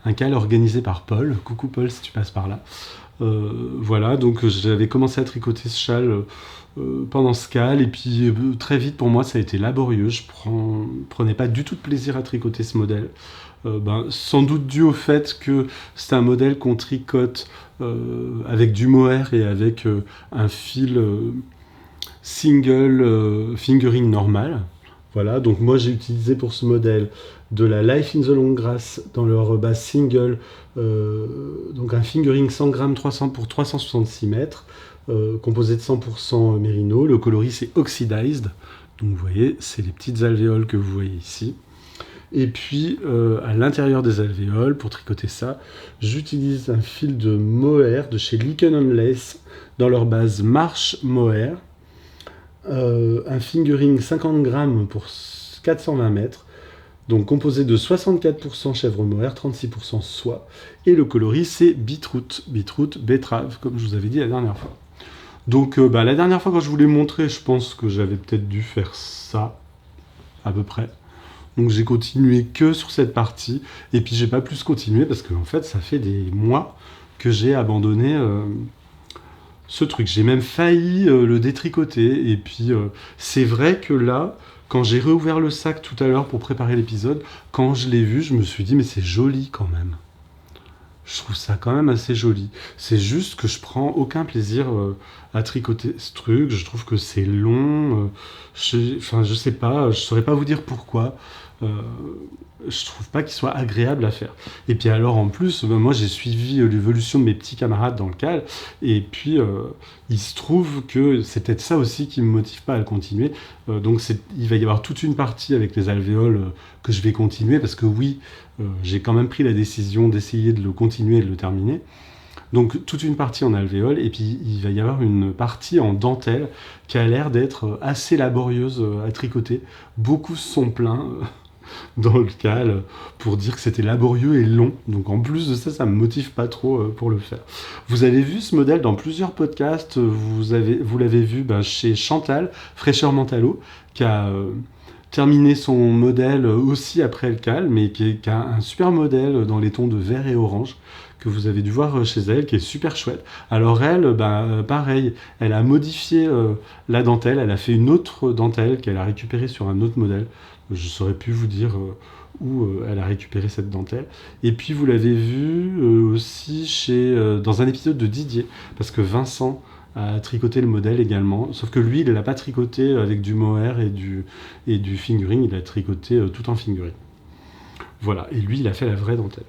un cal organisé par Paul. Coucou Paul si tu passes par là. Voilà, donc j'avais commencé à tricoter ce châle pendant ce cal, et puis très vite pour moi ça a été laborieux. Je prenais pas du tout de plaisir à tricoter ce modèle. Sans doute dû au fait que c'est un modèle qu'on tricote avec du mohair et avec un fil single fingering normal. Voilà, donc moi j'ai utilisé pour ce modèle de la Life in the Long Grass dans leur base single, donc un fingering 100 grammes 300 pour 366 mètres, composé de 100% mérino. Le coloris c'est Oxidized, donc vous voyez, c'est les petites alvéoles que vous voyez ici. Et puis, à l'intérieur des alvéoles, pour tricoter ça, j'utilise un fil de mohair de chez Lichen on Lace dans leur base Marsh Mohair. Un fingering 50 grammes pour 420 mètres, donc composé de 64% chèvre mohair, 36% soie. Et le coloris, c'est beetroot, betterave, comme je vous avais dit la dernière fois. Donc, la dernière fois, quand je vous l'ai montré, je pense que j'avais peut-être dû faire ça, à peu près. Donc j'ai continué que sur cette partie, et puis j'ai pas plus continué parce que en fait ça fait des mois que j'ai abandonné ce truc. J'ai même failli le détricoter, et puis c'est vrai que là, quand j'ai réouvert le sac tout à l'heure pour préparer l'épisode, quand je l'ai vu, je me suis dit mais c'est joli quand même. Je trouve ça quand même assez joli. C'est juste que je prends aucun plaisir à tricoter ce truc. Je trouve que c'est long. Je sais pas, je saurais pas vous dire pourquoi. Je trouve pas qu'il soit agréable à faire. Et puis alors en plus, moi j'ai suivi l'évolution de mes petits camarades dans le cal, et puis il se trouve que c'est peut-être ça aussi qui me motive pas à le continuer. Donc il va y avoir toute une partie avec les alvéoles que je vais continuer, parce que oui, j'ai quand même pris la décision d'essayer de le continuer et de le terminer. Donc toute une partie en alvéole, et puis il va y avoir une partie en dentelle qui a l'air d'être assez laborieuse à tricoter. Beaucoup se sont plaints dans le cal pour dire que c'était laborieux et long. Donc en plus de ça, ça me motive pas trop pour le faire. Vous avez vu ce modèle dans plusieurs podcasts. Vous l'avez vu chez Chantal, Fraîcheur Mentalo, qui a terminé son modèle aussi après le cal, mais qui a un super modèle dans les tons de vert et orange, que vous avez dû voir chez elle, qui est super chouette. Alors elle, pareil, elle a modifié la dentelle, elle a fait une autre dentelle qu'elle a récupérée sur un autre modèle. Je ne saurais plus vous dire où elle a récupéré cette dentelle. Et puis vous l'avez vu aussi dans un épisode de Didier, parce que Vincent a tricoté le modèle également, sauf que lui, il ne l'a pas tricoté avec du mohair et du fingering, il a tricoté tout en fingering. Voilà, et lui, il a fait la vraie dentelle.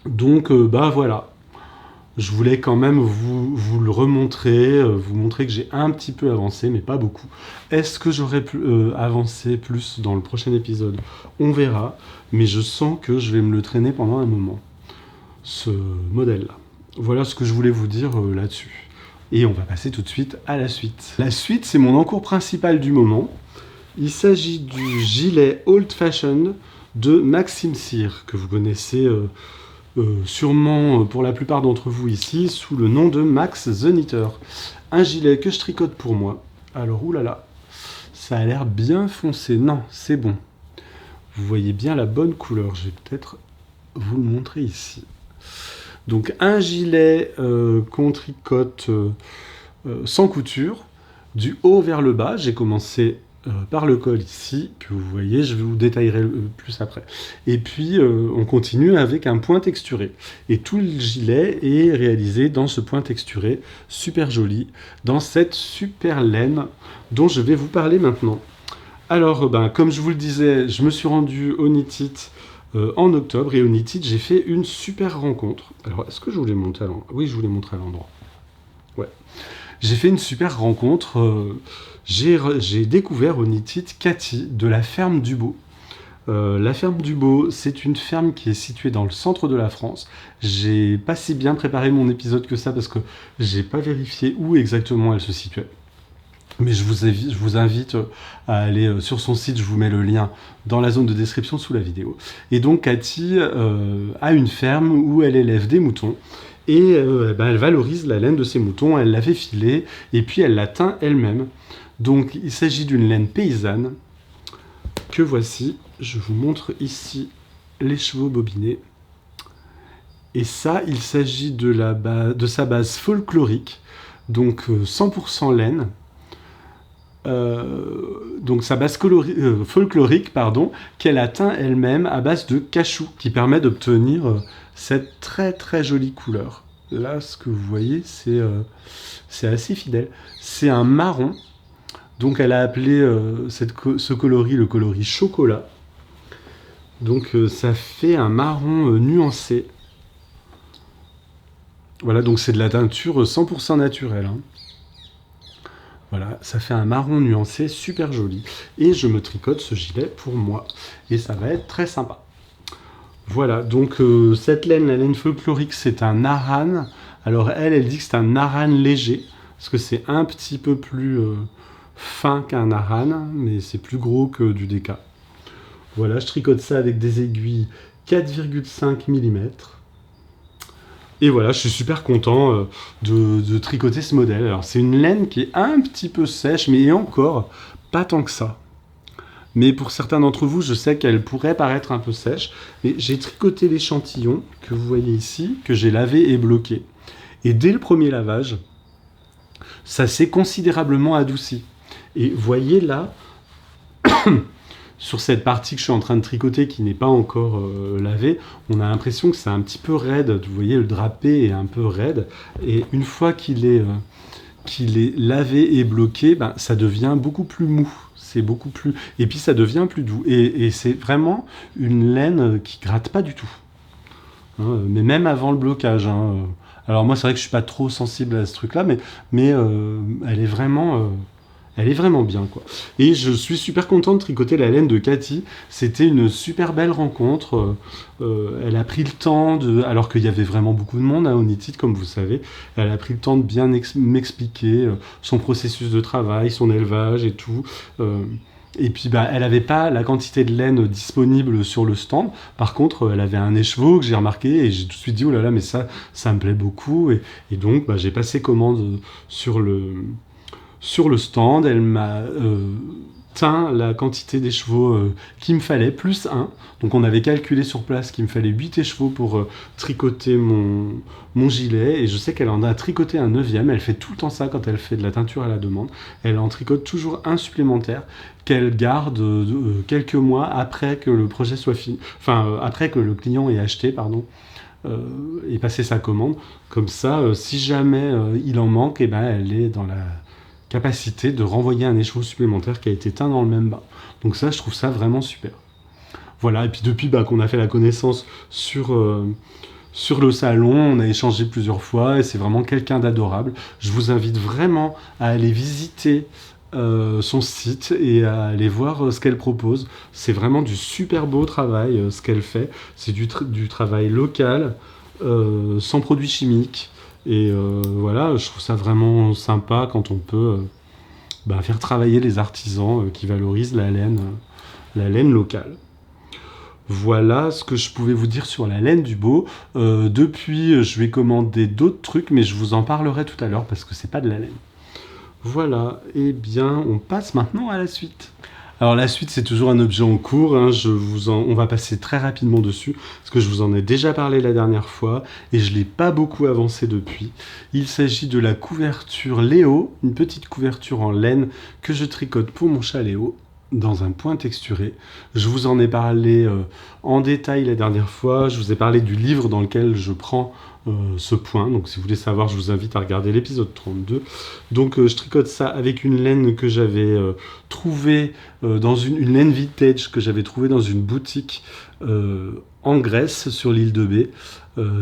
Donc, voilà. Je voulais quand même vous le remontrer, vous montrer que j'ai un petit peu avancé, mais pas beaucoup. Est-ce que j'aurais pu avancer plus dans le prochain épisode? On verra, mais je sens que je vais me le traîner pendant un moment, ce modèle-là. Voilà ce que je voulais vous dire là-dessus. Et on va passer tout de suite à la suite. La suite, c'est mon encours principal du moment. Il s'agit du gilet Old Fashioned de Maxime Cyr, que vous connaissez sûrement pour la plupart d'entre vous ici sous le nom de Max the Knitter. Un gilet que je tricote pour moi. Alors oulala, ça a l'air bien foncé. Non, c'est bon. Vous voyez bien la bonne couleur. Je vais peut-être vous le montrer ici. Donc un gilet qu'on tricote sans couture, du haut vers le bas. J'ai commencé par le col ici, que vous voyez, je vous détaillerai plus après. Et puis, on continue avec un point texturé. Et tout le gilet est réalisé dans ce point texturé, super joli, dans cette super laine dont je vais vous parler maintenant. Alors, comme je vous le disais, je me suis rendu au Knit It en octobre, et au Knit It, j'ai fait une super rencontre. Alors, est-ce que je vous l'ai montré à l'endroit? Oui, je vous l'ai montré à l'endroit. Ouais. J'ai fait une super rencontre. J'ai découvert au Knit It Cathy de la ferme du Beau. La ferme du Beau, c'est une ferme qui est située dans le centre de la France. J'ai pas si bien préparé mon épisode que ça parce que j'ai pas vérifié où exactement elle se situait. Mais je vous invite à aller sur son site, je vous mets le lien dans la zone de description sous la vidéo. Et donc Cathy a une ferme où elle élève des moutons et elle valorise la laine de ses moutons, elle la fait filer et puis elle la teint elle-même. Donc il s'agit d'une laine paysanne que voici. Je vous montre ici les chevaux bobinés. Et ça, il s'agit de sa base folklorique, donc 100% laine. Donc sa base folklorique, qu'elle atteint elle-même à base de cachou, qui permet d'obtenir cette très très jolie couleur. Là, ce que vous voyez, c'est assez fidèle. C'est un marron, donc elle a appelé ce coloris le coloris chocolat. Donc ça fait un marron nuancé. Voilà, donc c'est de la teinture 100% naturelle. Hein. Voilà, ça fait un marron nuancé super joli. Et je me tricote ce gilet pour moi. Et ça va être très sympa. Voilà, donc cette laine, la laine folklorique, c'est un aran. Alors elle dit que c'est un aran léger, parce que c'est un petit peu plus fin qu'un aran, mais c'est plus gros que du déca. Voilà, je tricote ça avec des aiguilles 4,5 mm. Et voilà, je suis super content de tricoter ce modèle. Alors c'est une laine qui est un petit peu sèche, mais encore pas tant que ça. Mais pour certains d'entre vous, je sais qu'elle pourrait paraître un peu sèche. Mais j'ai tricoté l'échantillon que vous voyez ici, que j'ai lavé et bloqué. Et dès le premier lavage, ça s'est considérablement adouci. Et voyez là, sur cette partie que je suis en train de tricoter qui n'est pas encore lavée, on a l'impression que c'est un petit peu raide. Vous voyez, le drapé est un peu raide. Et une fois qu'il est lavé et bloqué, ça devient beaucoup plus mou. C'est beaucoup plus... Et puis ça devient plus doux. Et c'est vraiment une laine qui gratte pas du tout. Hein, mais même avant le blocage. Hein. Alors moi, c'est vrai que je suis pas trop sensible à ce truc-là, mais elle est vraiment... Elle est vraiment bien, quoi. Et je suis super content de tricoter la laine de Cathy. C'était une super belle rencontre. Elle a pris le temps alors qu'il y avait vraiment beaucoup de monde au Knit-It, comme vous savez. Elle a pris le temps de bien m'expliquer son processus de travail, son élevage et tout. Et puis, elle n'avait pas la quantité de laine disponible sur le stand. Par contre, elle avait un écheveau que j'ai remarqué et j'ai tout de suite dit, oh là là, mais ça me plaît beaucoup. Et donc, j'ai passé commande sur le stand. Elle m'a teint la quantité d'écheveaux qu'il me fallait, plus 1. Donc on avait calculé sur place qu'il me fallait 8 écheveaux pour tricoter mon gilet. Et je sais qu'elle en a tricoté un 9e. Elle fait tout le temps ça quand elle fait de la teinture à la demande. Elle en tricote toujours un supplémentaire qu'elle garde quelques mois après que le projet soit fini. Enfin, après que le client ait acheté, et passé sa commande. Comme ça, si jamais il en manque, elle est dans la capacité de renvoyer un écheveau supplémentaire qui a été teint dans le même bain. Donc ça, je trouve ça vraiment super. Voilà, et puis depuis qu'on a fait la connaissance sur le salon, on a échangé plusieurs fois et c'est vraiment quelqu'un d'adorable. Je vous invite vraiment à aller visiter son site et à aller voir ce qu'elle propose. C'est vraiment du super beau travail ce qu'elle fait. C'est du travail local, sans produits chimiques. Et voilà, je trouve ça vraiment sympa quand on peut faire travailler les artisans qui valorisent la laine locale. Voilà ce que je pouvais vous dire sur la laine du Beau. Depuis, je vais commander d'autres trucs, mais je vous en parlerai tout à l'heure parce que c'est pas de la laine. Voilà, et bien, on passe maintenant à la suite. Alors la suite, c'est toujours un objet en cours, hein. On va passer très rapidement dessus, parce que je vous en ai déjà parlé la dernière fois, et je ne l'ai pas beaucoup avancé depuis. Il s'agit de la couverture Léo, une petite couverture en laine que je tricote pour mon chat Léo, dans un point texturé. Je vous en ai parlé en détail la dernière fois, je vous ai parlé du livre dans lequel je prends ce point, donc si vous voulez savoir, je vous invite à regarder l'épisode 32. Donc je tricote ça avec une laine que j'avais trouvée dans une laine vintage que j'avais trouvée dans une boutique en Grèce sur l'île de Bé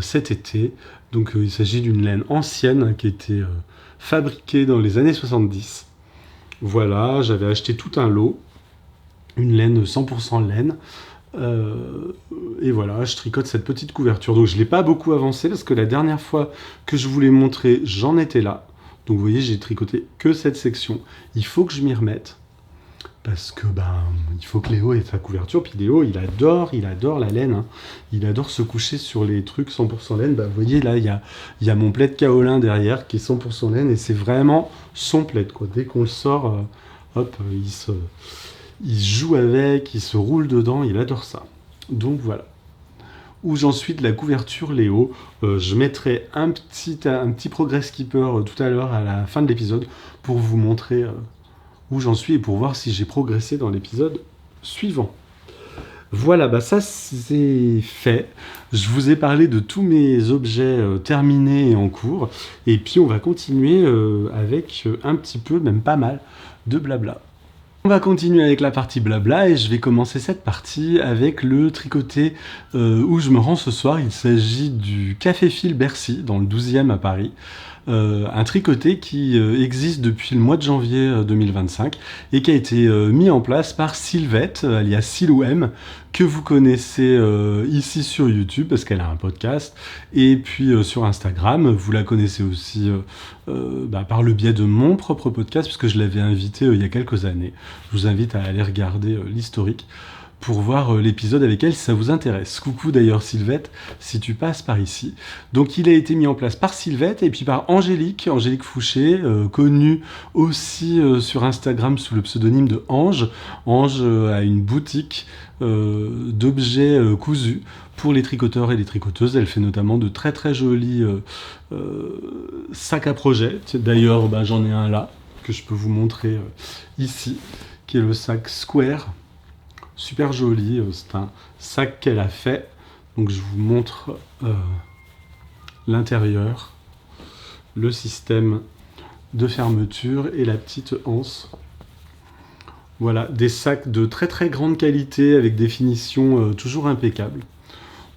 cet été. Donc il s'agit d'une laine ancienne qui était fabriquée dans les années 70. Voilà, j'avais acheté tout un lot, une laine 100% laine. Et voilà, je tricote cette petite couverture. Donc je ne l'ai pas beaucoup avancé parce que la dernière fois que je vous l'ai montré, j'en étais là. Donc vous voyez, j'ai tricoté que cette section. Il faut que je m'y remette. Parce que il faut que Léo ait sa couverture. Puis Léo, il adore la laine. Hein. Il adore se coucher sur les trucs 100% laine. Vous voyez, là, il y a mon plaid kaolin derrière qui est 100% laine. Et c'est vraiment son plaid, quoi. Dès qu'on le sort, hop, il joue avec, il se roule dedans. Il adore ça. Donc voilà. Où j'en suis de la couverture Léo. Je mettrai un petit progress keeper tout à l'heure à la fin de l'épisode pour vous montrer où j'en suis et pour voir si j'ai progressé dans l'épisode suivant. Voilà, ça c'est fait. Je vous ai parlé de tous mes objets terminés et en cours. Et puis on va continuer avec un petit peu, même pas mal, de blabla. On va continuer avec la partie blabla et je vais commencer cette partie avec le tricoté où je me rends ce soir. Il s'agit du Café Fil Bercy dans le 12e à Paris. Un tricoté qui existe depuis le mois de janvier 2025 et qui a été mis en place par Sylvette, alias Silou-M, que vous connaissez ici sur YouTube parce qu'elle a un podcast, et puis sur Instagram. Vous la connaissez aussi par le biais de mon propre podcast puisque je l'avais invitée il y a quelques années. Je vous invite à aller regarder l'historique pour voir l'épisode avec elle si ça vous intéresse. Coucou d'ailleurs Sylvette, si tu passes par ici. Donc il a été mis en place par Sylvette et puis par Angélique Fouché, connue aussi sur Instagram sous le pseudonyme de Ange. Ange a une boutique d'objets cousus pour les tricoteurs et les tricoteuses. Elle fait notamment de très très jolis sacs à projet. D'ailleurs j'en ai un là que je peux vous montrer ici, qui est le sac Square. Super joli, c'est un sac qu'elle a fait. Donc je vous montre l'intérieur, le système de fermeture et la petite anse. Voilà, des sacs de très très grande qualité avec des finitions toujours impeccables.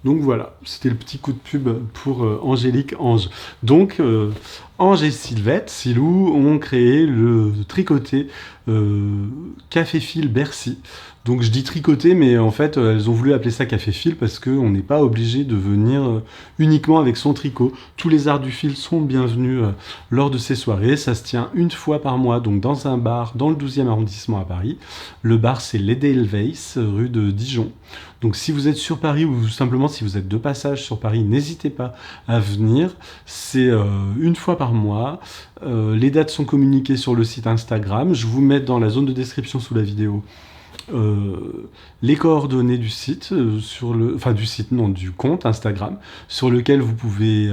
Donc voilà, c'était le petit coup de pub pour Angélique Ange. Donc Ange et Sylvette, Silou, ont créé le tricoté Café Fil Bercy. Donc je dis tricoté, mais en fait elles ont voulu appeler ça Café Fil parce qu'on n'est pas obligé de venir uniquement avec son tricot. Tous les arts du fil sont bienvenus lors de ces soirées. Ça se tient une fois par mois, donc dans un bar dans le 12e arrondissement à Paris. Le bar c'est l'Edelweiss, rue de Dijon. Donc si vous êtes sur Paris ou simplement si vous êtes de passage sur Paris, n'hésitez pas à venir. C'est une fois par mois. Les dates sont communiquées sur le site Instagram. Je vous mets dans la zone de description sous la vidéo les coordonnées du site, du compte Instagram, sur lequel vous pouvez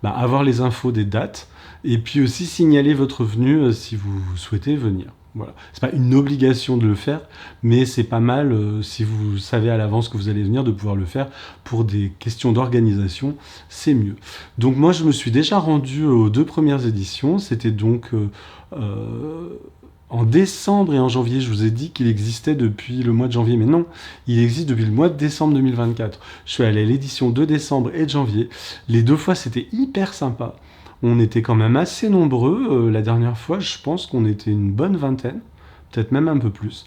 avoir les infos des dates, et puis aussi signaler votre venue si vous souhaitez venir. Voilà. C'est pas une obligation de le faire, mais c'est pas mal si vous savez à l'avance que vous allez venir de pouvoir le faire pour des questions d'organisation, c'est mieux. Donc moi je me suis déjà rendu aux 2 premières éditions, c'était donc en décembre et en janvier. Je vous ai dit qu'il existait depuis le mois de janvier, mais non, il existe depuis le mois de décembre 2024. Je suis allé à l'édition de décembre et de janvier. Les 2 fois, c'était hyper sympa. On était quand même assez nombreux. La dernière fois, je pense qu'on était une bonne vingtaine, peut-être même un peu plus.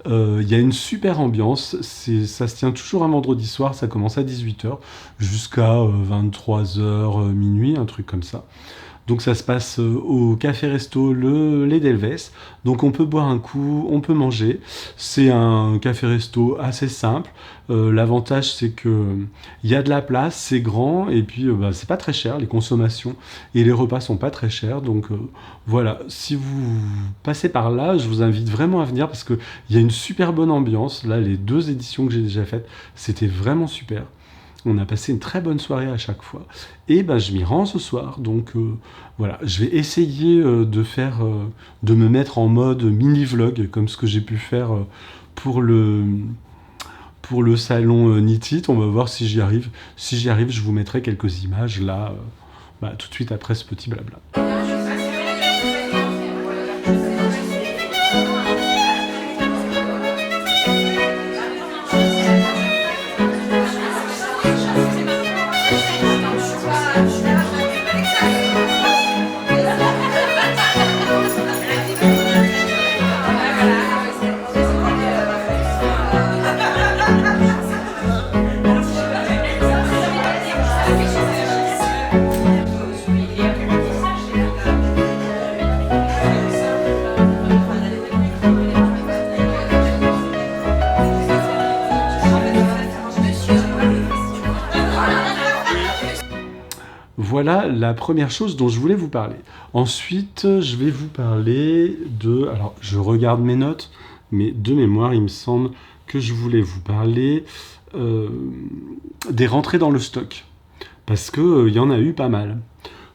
Il y a une super ambiance. Ça se tient toujours un vendredi soir. Ça commence à 18h jusqu'à 23h, minuit, un truc comme ça. Donc ça se passe au café-resto l'Edelweiss. Donc on peut boire un coup, on peut manger. C'est un café-resto assez simple. L'avantage c'est que il y a de la place, c'est grand et puis c'est pas très cher. Les consommations et les repas sont pas très chers. Donc voilà, si vous passez par là, je vous invite vraiment à venir parce que il y a une super bonne ambiance. Là, les 2 éditions que j'ai déjà faites, c'était vraiment super. On a passé une très bonne soirée à chaque fois. Et je m'y rends ce soir. Donc voilà, je vais essayer de me mettre en mode mini-vlog, comme ce que j'ai pu faire pour le salon Knit-It. On va voir si j'y arrive. Si j'y arrive, je vous mettrai quelques images là, tout de suite après ce petit blabla. Voilà la première chose dont je voulais vous parler. Ensuite, je vais vous parler de... Alors, je regarde mes notes, mais de mémoire, il me semble que je voulais vous parler des rentrées dans le stock. Parce qu'il y en a eu pas mal.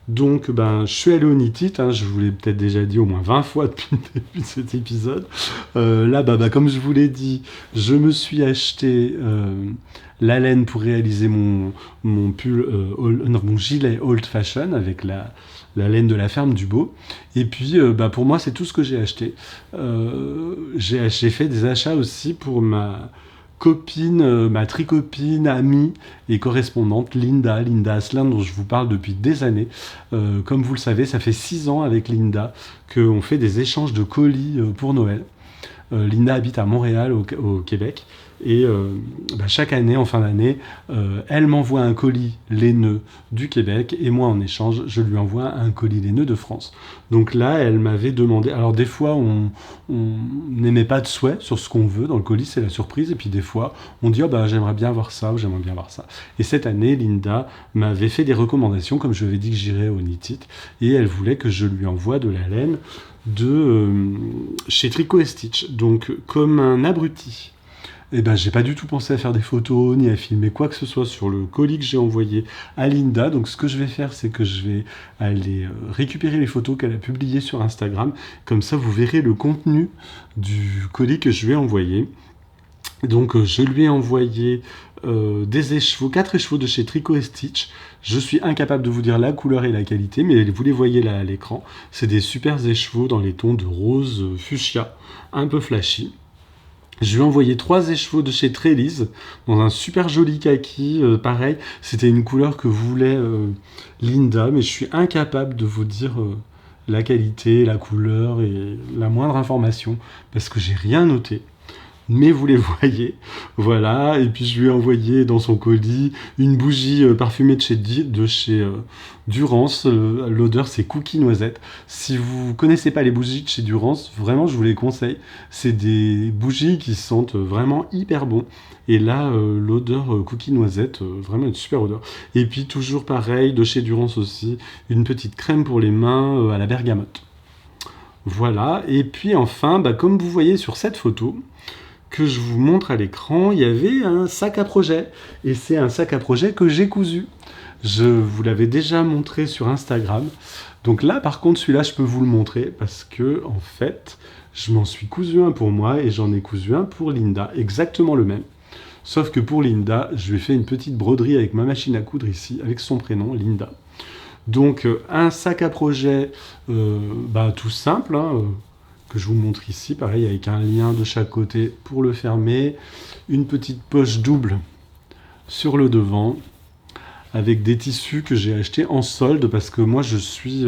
Donc, je suis allé au Knit It, je vous l'ai peut-être déjà dit au moins 20 fois depuis le début de cet épisode. Là, comme je vous l'ai dit, je me suis acheté la laine pour réaliser mon pull, mon gilet old fashion avec la laine de la ferme du Beau. Et puis, pour moi, c'est tout ce que j'ai acheté. J'ai fait des achats aussi pour ma copine, ma tricopine, amie et correspondante Linda Asselin, dont je vous parle depuis des années. Comme vous le savez, ça fait 6 ans avec Linda qu'on fait des échanges de colis pour Noël. Linda habite à Montréal, au Québec, et chaque année, en fin d'année, elle m'envoie un colis laineux du Québec, et moi, en échange, je lui envoie un colis laineux de France. Donc là, elle m'avait demandé... Alors des fois, on n'émet pas de souhait sur ce qu'on veut dans le colis, c'est la surprise, et puis des fois, on dit j'aimerais bien voir ça, ou j'aimerais bien voir ça. Et cette année, Linda m'avait fait des recommandations, comme je lui avais dit que j'irais au Knit It, et elle voulait que je lui envoie de la laine de chez Tricot & Stitch. Donc, comme un abruti, j'ai pas du tout pensé à faire des photos ni à filmer quoi que ce soit sur le colis que j'ai envoyé à Linda. Donc ce que je vais faire, c'est que je vais aller récupérer les photos qu'elle a publiées sur Instagram. Comme ça, vous verrez le contenu du colis que je lui ai envoyé. Donc je lui ai envoyé des écheveaux, 4 écheveaux de chez Tricot & Stitch. Je suis incapable de vous dire la couleur et la qualité, mais vous les voyez là à l'écran. C'est des super écheveaux dans les tons de rose fuchsia, un peu flashy. Je lui ai envoyé 3 écheveaux de chez Trelise, dans un super joli kaki, pareil. C'était une couleur que voulait Linda, mais je suis incapable de vous dire la qualité, la couleur et la moindre information, parce que j'ai rien noté. Mais vous les voyez, voilà. Et puis je lui ai envoyé dans son colis une bougie parfumée de chez Durance. L'odeur, c'est cookie noisette. Si vous connaissez pas les bougies de chez Durance, vraiment, je vous les conseille. C'est des bougies qui sentent vraiment hyper bon. Et là, l'odeur cookie noisette, vraiment une super odeur. Et puis toujours pareil, de chez Durance aussi, une petite crème pour les mains à la bergamote. Voilà. Et puis enfin, comme vous voyez sur cette photo que je vous montre à l'écran, il y avait un sac à projet. Et c'est un sac à projet que j'ai cousu. Je vous l'avais déjà montré sur Instagram. Donc là, par contre, celui-là, je peux vous le montrer parce que, en fait, je m'en suis cousu un pour moi et j'en ai cousu un pour Linda. Exactement le même. Sauf que pour Linda, je lui ai fait une petite broderie avec ma machine à coudre ici, avec son prénom, Linda. Donc, un sac à projet tout simple, que je vous montre ici, pareil, avec un lien de chaque côté pour le fermer, une petite poche double sur le devant, avec des tissus que j'ai achetés en solde, parce que moi je suis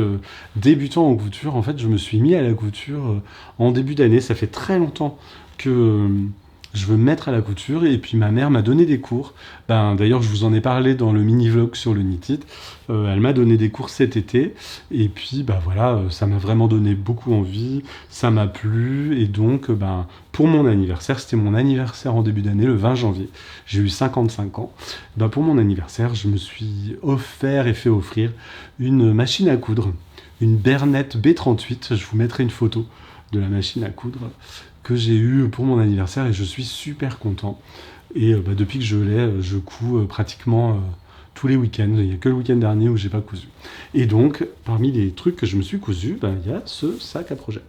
débutant en couture. En fait, je me suis mis à la couture en début d'année. Ça fait très longtemps que je veux me mettre à la couture, et puis ma mère m'a donné des cours. D'ailleurs, je vous en ai parlé dans le mini-vlog sur le Knit It. Elle m'a donné des cours cet été, et puis voilà, ça m'a vraiment donné beaucoup envie, ça m'a plu, et donc pour mon anniversaire, c'était mon anniversaire en début d'année, le 20 janvier, j'ai eu 55 ans, pour mon anniversaire, je me suis offert et fait offrir une machine à coudre, une Bernette B38, je vous mettrai une photo de la machine à coudre, que j'ai eu pour mon anniversaire, et je suis super content. Et depuis que je l'ai, je couds pratiquement tous les week-ends. Il n'y a que le week-end dernier où j'ai pas cousu. Et donc, parmi les trucs que je me suis cousu, il y a ce sac à projet.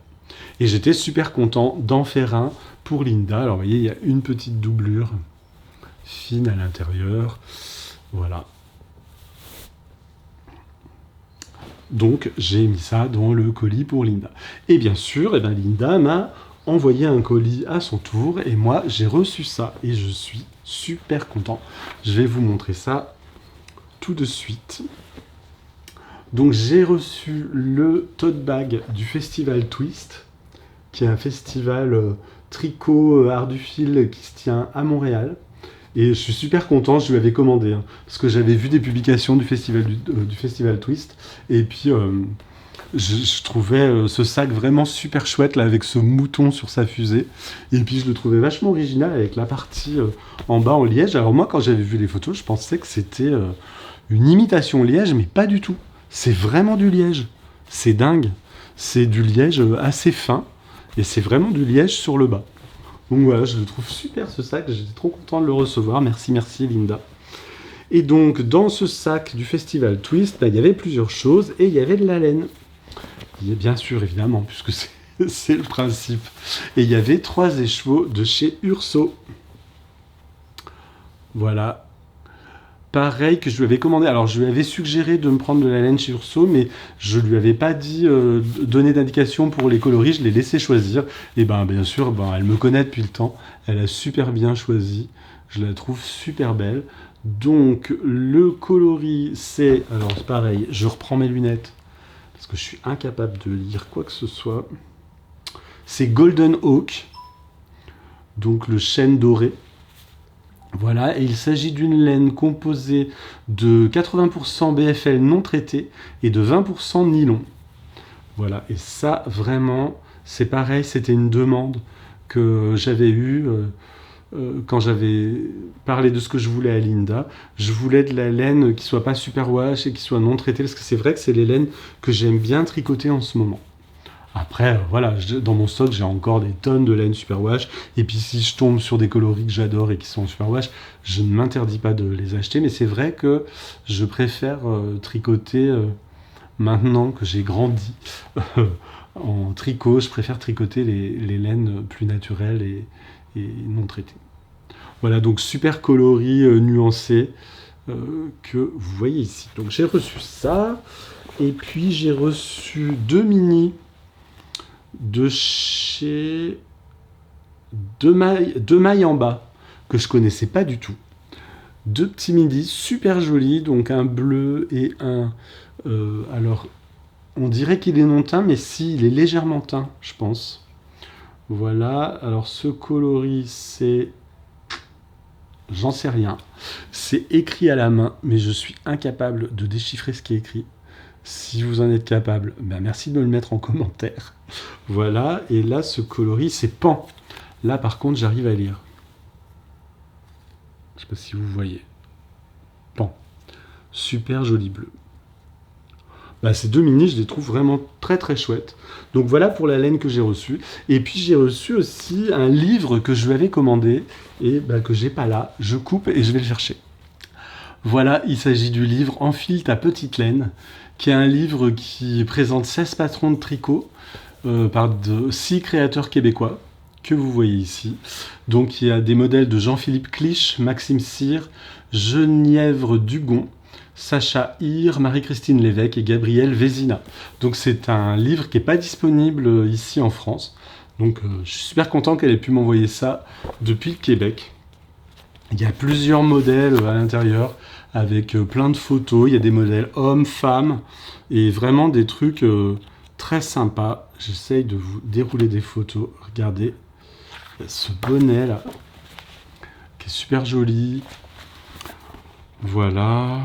Et j'étais super content d'en faire un pour Linda. Alors vous voyez, il y a une petite doublure fine à l'intérieur. Voilà. Donc j'ai mis ça dans le colis pour Linda. Et bien sûr, Linda m'a envoyé un colis à son tour, et moi j'ai reçu ça et je suis super content. Je vais vous montrer ça tout de suite. Donc j'ai reçu le tote bag du festival Twist, qui est un festival tricot art du fil qui se tient à Montréal. Et je suis super content, je lui avais commandé, parce que j'avais vu des publications du festival Twist, et puis je trouvais ce sac vraiment super chouette, là, avec ce mouton sur sa fusée. Et puis, je le trouvais vachement original avec la partie en bas en liège. Alors moi, quand j'avais vu les photos, je pensais que c'était une imitation liège, mais pas du tout. C'est vraiment du liège. C'est dingue. C'est du liège assez fin. Et c'est vraiment du liège sur le bas. Donc voilà, je le trouve super ce sac. J'étais trop content de le recevoir. Merci, merci Linda. Et donc, dans ce sac du festival Twist, il y avait plusieurs choses et il y avait de la laine. Bien sûr, évidemment, puisque c'est le principe. Et il y avait 3 écheveaux de chez Urso. Voilà. Pareil que je lui avais commandé. Alors, je lui avais suggéré de me prendre de la laine chez Urso, mais je lui avais pas dit donner d'indication pour les coloris. Je l'ai laissé choisir. Et bien sûr, elle me connaît depuis le temps. Elle a super bien choisi. Je la trouve super belle. Donc, le coloris, c'est... Alors, c'est pareil, je reprends mes lunettes, parce que je suis incapable de lire quoi que ce soit. C'est Golden Oak, donc le chêne doré. Voilà, et il s'agit d'une laine composée de 80% BFL non traité et de 20% nylon. Voilà, et ça, vraiment, c'est pareil, c'était une demande que j'avais eue... quand j'avais parlé de ce que je voulais à Linda, je voulais de la laine qui soit pas super wash et qui soit non traitée, parce que c'est vrai que c'est les laines que j'aime bien tricoter en ce moment. Après, voilà, dans mon stock, j'ai encore des tonnes de laine super wash, et puis si je tombe sur des coloris que j'adore et qui sont super wash, je ne m'interdis pas de les acheter, mais c'est vrai que je préfère tricoter, maintenant que j'ai grandi, en tricot, je préfère tricoter les laines plus naturelles et non traité. Voilà, donc super coloris nuancé que vous voyez ici. Donc j'ai reçu ça, et puis j'ai reçu 2 mini de chez Deux mailles en bas, que je connaissais pas du tout. 2 petits midi super jolis, donc un bleu et un... alors, on dirait qu'il est non teint, mais si, il est légèrement teint, je pense. Voilà, alors ce coloris, c'est... J'en sais rien. C'est écrit à la main, mais je suis incapable de déchiffrer ce qui est écrit. Si vous en êtes capable, merci de me le mettre en commentaire. Voilà, et là, ce coloris, c'est Pan. Là, par contre, j'arrive à lire. Je ne sais pas si vous voyez. Pan. Super joli bleu. Ces 2 mini, je les trouve vraiment très très chouettes. Donc voilà pour la laine que j'ai reçue. Et puis j'ai reçu aussi un livre que je lui avais commandé et que j'ai pas là. Je coupe et je vais le chercher. Voilà, il s'agit du livre Enfile ta petite laine, qui est un livre qui présente 16 patrons de tricot par 6 créateurs québécois que vous voyez ici. Donc il y a des modèles de Jean-Philippe Clich, Maxime Cyr, Genièvre Dugon, Sacha Hir, Marie-Christine Lévesque et Gabrielle Vézina. Donc c'est un livre qui n'est pas disponible ici en France. Donc je suis super content qu'elle ait pu m'envoyer ça depuis le Québec. Il y a plusieurs modèles à l'intérieur avec plein de photos. Il y a des modèles hommes, femmes et vraiment des trucs très sympas. J'essaye de vous dérouler des photos. Regardez ce bonnet là qui est super joli. Voilà.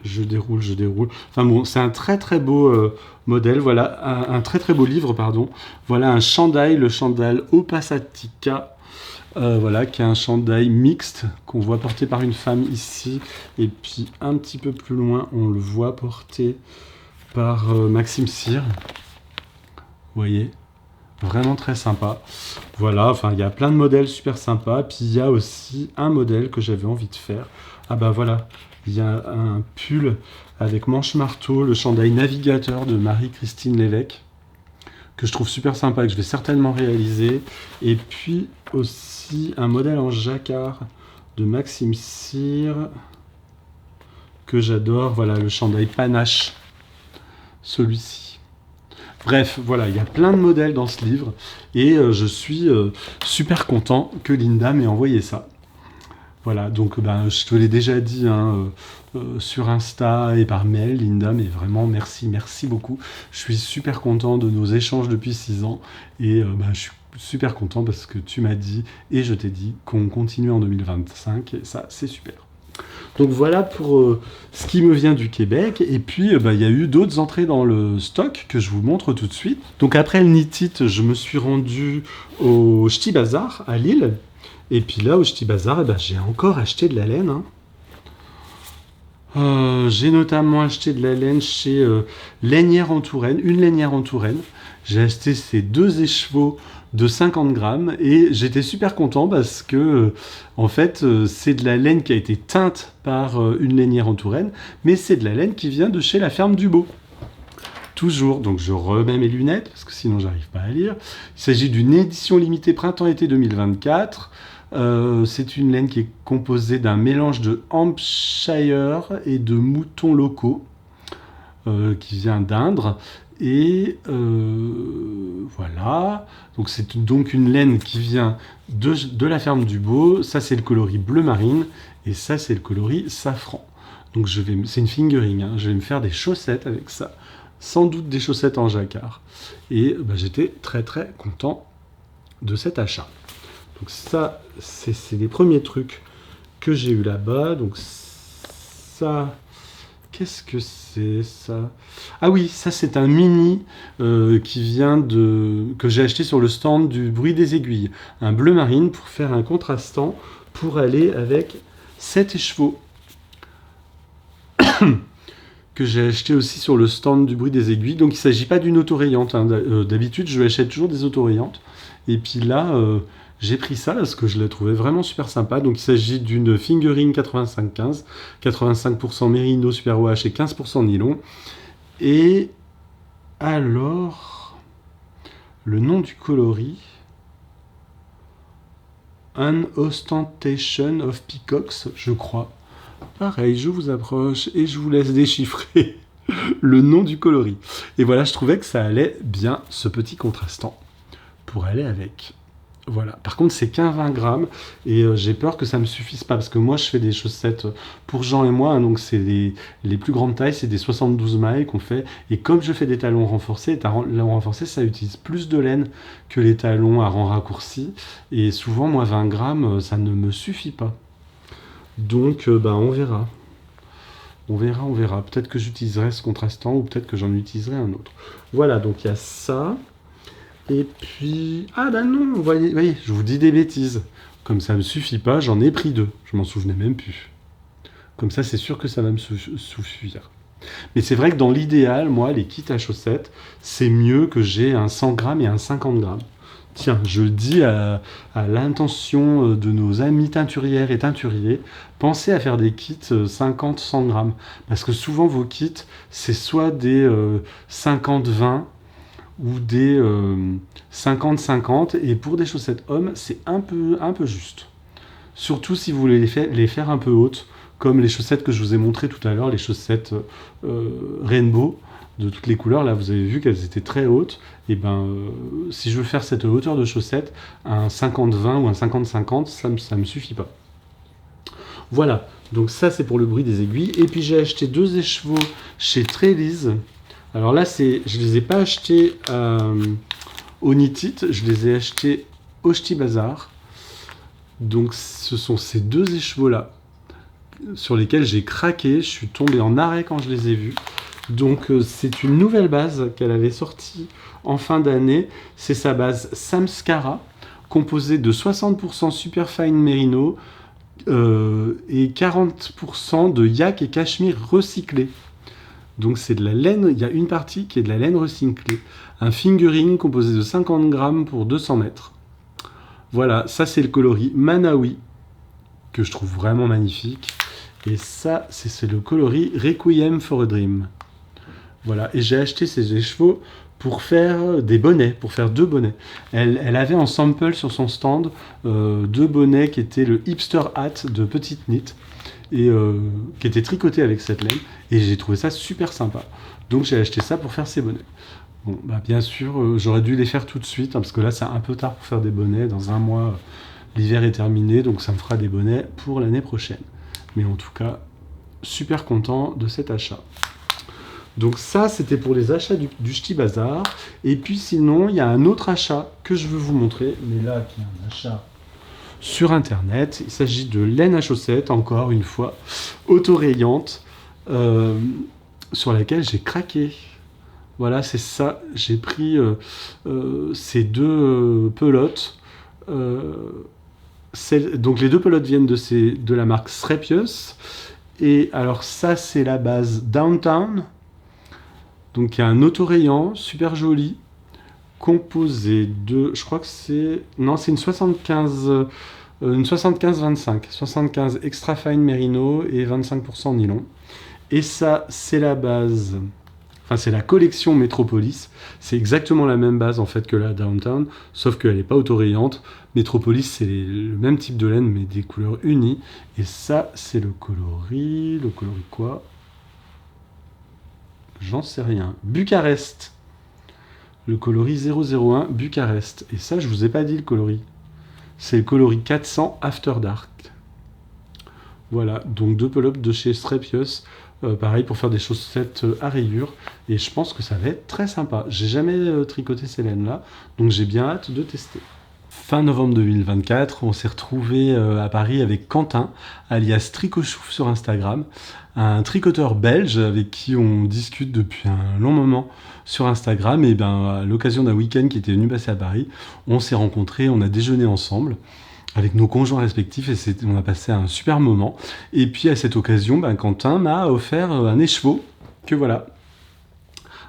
Je déroule. Enfin bon, c'est un très très beau modèle. Voilà, un très très beau livre, pardon. Voilà un chandail, le chandail Opasatica. Voilà, qui est un chandail mixte qu'on voit porté par une femme ici. Et puis un petit peu plus loin, on le voit porté par Maxime Cyr. Vous voyez, vraiment très sympa. Voilà, enfin il y a plein de modèles super sympas. Puis il y a aussi un modèle que j'avais envie de faire. Ah voilà. Il y a un pull avec manche marteau, le chandail navigateur de Marie-Christine Lévesque, que je trouve super sympa, que je vais certainement réaliser. Et puis aussi un modèle en jacquard de Maxime Cyr, que j'adore. Voilà, le chandail panache, celui-ci. Bref, voilà, il y a plein de modèles dans ce livre. Et je suis super content que Linda m'ait envoyé ça. Voilà, donc je te l'ai déjà dit sur Insta et par mail, Linda, mais vraiment merci beaucoup. Je suis super content de nos échanges depuis 6 ans et je suis super content parce que tu m'as dit et je t'ai dit qu'on continue en 2025 et ça, c'est super. Donc voilà pour ce qui me vient du Québec. Et puis il y a eu d'autres entrées dans le stock que je vous montre tout de suite. Donc après le Knit It, je me suis rendu au Ch'ti Bazar à Lille. Et puis là, au Ch'ti Bazar, j'ai encore acheté de la laine. Hein. J'ai notamment acheté de la laine chez Lainière en Touraine, une lainière en Touraine. J'ai acheté ces 2 écheveaux de 50 grammes et j'étais super content parce que en fait c'est de la laine qui a été teinte par une lainière en Touraine, mais c'est de la laine qui vient de chez la ferme Dubos. Toujours, donc je remets mes lunettes parce que sinon j'arrive pas à lire. Il s'agit d'une édition limitée printemps-été 2024. C'est une laine qui est composée d'un mélange de Hampshire et de moutons locaux qui vient d'Indre. Et voilà, donc c'est donc une laine qui vient de la ferme Dubos. Ça c'est le coloris bleu marine et ça c'est le coloris safran. Donc c'est une fingering, hein. Je vais me faire des chaussettes avec ça, sans doute des chaussettes en jacquard. Et j'étais très très content de cet achat. Donc ça c'est les premiers trucs que j'ai eu là-bas. Donc ça... Qu'est-ce que c'est ça? Ah oui, ça c'est un mini qui vient que j'ai acheté sur le stand du Bruit des Aiguilles. Un bleu marine pour faire un contrastant pour aller avec 7 écheveaux. Que j'ai acheté aussi sur le stand du Bruit des Aiguilles. Donc il ne s'agit pas d'une autorayante. Hein. D'habitude, je achète toujours des autorayantes. Et puis là, j'ai pris ça parce que je l'ai trouvé vraiment super sympa. Donc il s'agit d'une Fingering 85-15, 85% Merino Superwash et 15% nylon. Et alors, le nom du coloris, An Ostentation of Peacocks, je crois. Pareil, je vous approche et je vous laisse déchiffrer le nom du coloris. Et voilà, je trouvais que ça allait bien, ce petit contrastant, pour aller avec. Voilà. Par contre, c'est qu'un 20 grammes et j'ai peur que ça ne me suffise pas parce que moi, je fais des chaussettes pour Jean et moi. Hein, donc, c'est les plus grandes tailles, c'est des 72 mailles qu'on fait. Et comme je fais des talons renforcés, les talons renforcés, ça utilise plus de laine que les talons à rang raccourci. Et souvent, moi, 20 grammes, ça ne me suffit pas. Donc, on verra. On verra. Peut-être que j'utiliserai ce contrastant ou peut-être que j'en utiliserai un autre. Voilà, donc il y a ça. Et puis... Ah non, voyez, je vous dis des bêtises. Comme ça ne me suffit pas, j'en ai pris 2. Je m'en souvenais même plus. Comme ça, c'est sûr que ça va me suffire. Mais c'est vrai que dans l'idéal, moi, les kits à chaussettes, c'est mieux que j'ai un 100 grammes et un 50 grammes. Tiens, je le dis à l'intention de nos amis teinturières et teinturiers, pensez à faire des kits 50-100 grammes. Parce que souvent, vos kits, c'est soit des 50-20 ou des 50-50. Et pour des chaussettes hommes, c'est un peu juste. Surtout si vous voulez les faire un peu hautes, comme les chaussettes que je vous ai montrées tout à l'heure, les chaussettes rainbow, de toutes les couleurs. Là, vous avez vu qu'elles étaient très hautes. Et si je veux faire cette hauteur de chaussettes, un 50-20 ou un 50-50, ça me suffit pas. Voilà, donc ça c'est pour le Bruit des Aiguilles. Et puis j'ai acheté 2 écheveaux chez Trélise. Alors là, je les ai pas achetés au Knit It, je les ai achetés au Ch'ti Bazar. Donc ce sont ces 2 écheveaux-là sur lesquels j'ai craqué. Je suis tombé en arrêt quand je les ai vus. Donc c'est une nouvelle base qu'elle avait sortie en fin d'année. C'est sa base Samskara, composée de 60% Superfine Merino et 40% de yak et cachemire recyclé. Donc c'est de la laine, il y a une partie qui est de la laine recyclée. Un fingering composé de 50 grammes pour 200 mètres. Voilà, ça c'est le coloris Manawi, que je trouve vraiment magnifique. Et ça, c'est le coloris Requiem for a Dream. Voilà, et j'ai acheté ces écheveaux pour faire des bonnets, pour faire 2 bonnets. Elle avait en sample sur son stand 2 bonnets qui étaient le hipster hat de Petite Knit et qui étaient tricotés avec cette laine. Et j'ai trouvé ça super sympa. Donc j'ai acheté ça pour faire ces bonnets. Bon, bien sûr, j'aurais dû les faire tout de suite, hein, parce que là c'est un peu tard pour faire des bonnets. Dans un mois, l'hiver est terminé, donc ça me fera des bonnets pour l'année prochaine. Mais en tout cas, super content de cet achat. Donc ça, c'était pour les achats du Ch'ti Bazar. Et puis sinon, il y a un autre achat que je veux vous montrer. Mais là, qui est un achat sur internet. Il s'agit de laine à chaussettes, encore une fois, autorayante, sur laquelle j'ai craqué. Voilà, c'est ça. J'ai pris ces deux pelotes. Donc les deux pelotes viennent de la marque Strepius. Et alors ça, c'est la base Downtown. Donc il y a un autorayant super joli, composé de, je crois que c'est, non, c'est une 75-25. 75 extra fine merino et 25% nylon. Et ça, c'est la base, enfin c'est la collection Metropolis. C'est exactement la même base en fait que la Downtown, sauf qu'elle n'est pas autorayante. Metropolis, c'est le même type de laine, mais des couleurs unies. Et ça, c'est le coloris. Le coloris quoi? J'en sais rien. Bucarest. Le coloris 001 Bucarest. Et ça, je vous ai pas dit le coloris. C'est le coloris 400 After Dark. Voilà, donc deux pull-ups de chez Strepius. Pareil pour faire des chaussettes à rayures. Et je pense que ça va être très sympa. J'ai jamais tricoté ces laines-là, donc j'ai bien hâte de tester. Fin novembre 2024, on s'est retrouvé à Paris avec Quentin, alias Tricochouf sur Instagram, un tricoteur belge avec qui on discute depuis un long moment sur Instagram. Et ben, à l'occasion d'un week-end qui était venu passer à Paris, on s'est rencontrés, on a déjeuné ensemble avec nos conjoints respectifs et on a passé un super moment. Et puis à cette occasion, ben, Quentin m'a offert un écheveau, que voilà,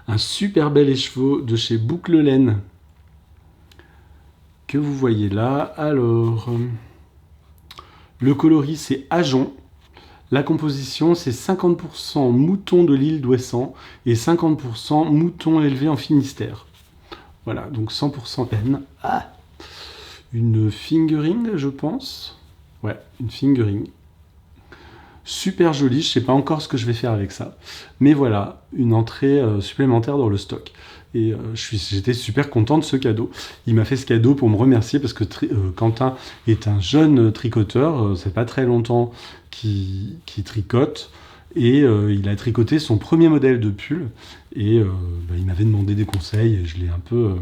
un super bel écheveau de chez Boucle Laine, que vous voyez là. Alors, le coloris c'est Ajon. La composition c'est 50% mouton de l'île d'Ouessant et 50% mouton élevé en Finistère. Voilà, donc 100% laine. Ah, une fingering, je pense. Ouais, une fingering. Super jolie, je sais pas encore ce que je vais faire avec ça. Mais voilà, une entrée supplémentaire dans le stock. Et j'étais super content de ce cadeau. Il m'a fait ce cadeau pour me remercier parce que Quentin est un jeune tricoteur. C'est pas très longtemps qu'il tricote. Et il a tricoté son premier modèle de pull. Et il m'avait demandé des conseils et je l'ai un peu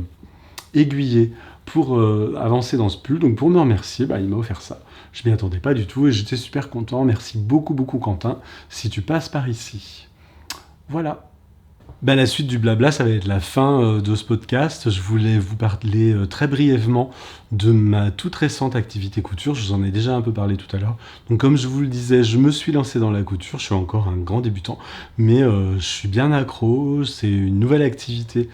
aiguillé pour avancer dans ce pull. Donc pour me remercier, il m'a offert ça. Je m'y attendais pas du tout et j'étais super content. Merci beaucoup, beaucoup Quentin, si tu passes par ici. Voilà. La suite du blabla, ça va être la fin de ce podcast. Je voulais vous parler très brièvement de ma toute récente activité couture. Je vous en ai déjà un peu parlé tout à l'heure. Donc comme je vous le disais, je me suis lancé dans la couture. Je suis encore un grand débutant, mais je suis bien accro. C'est une nouvelle activité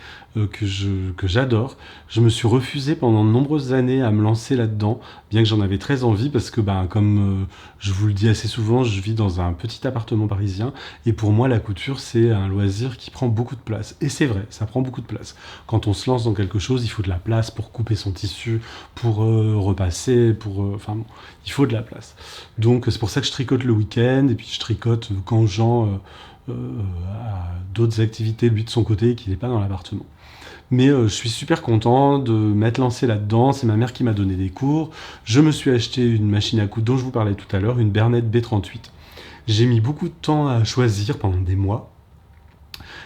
que j'adore. Je me suis refusé pendant de nombreuses années à me lancer là-dedans, bien que j'en avais très envie, parce que comme je vous le dis assez souvent, je vis dans un petit appartement parisien, et pour moi la couture c'est un loisir qui prend beaucoup de place. Et c'est vrai, ça prend beaucoup de place. Quand on se lance dans quelque chose, il faut de la place pour couper son tissu, pour repasser, il faut de la place. Donc c'est pour ça que je tricote le week-end, et puis je tricote quand Jean a d'autres activités lui de son côté, et qu'il n'est pas dans l'appartement. Mais je suis super content de m'être lancé là-dedans. C'est ma mère qui m'a donné des cours. Je me suis acheté une machine à coudre dont je vous parlais tout à l'heure, une Bernett B38. J'ai mis beaucoup de temps à choisir pendant des mois.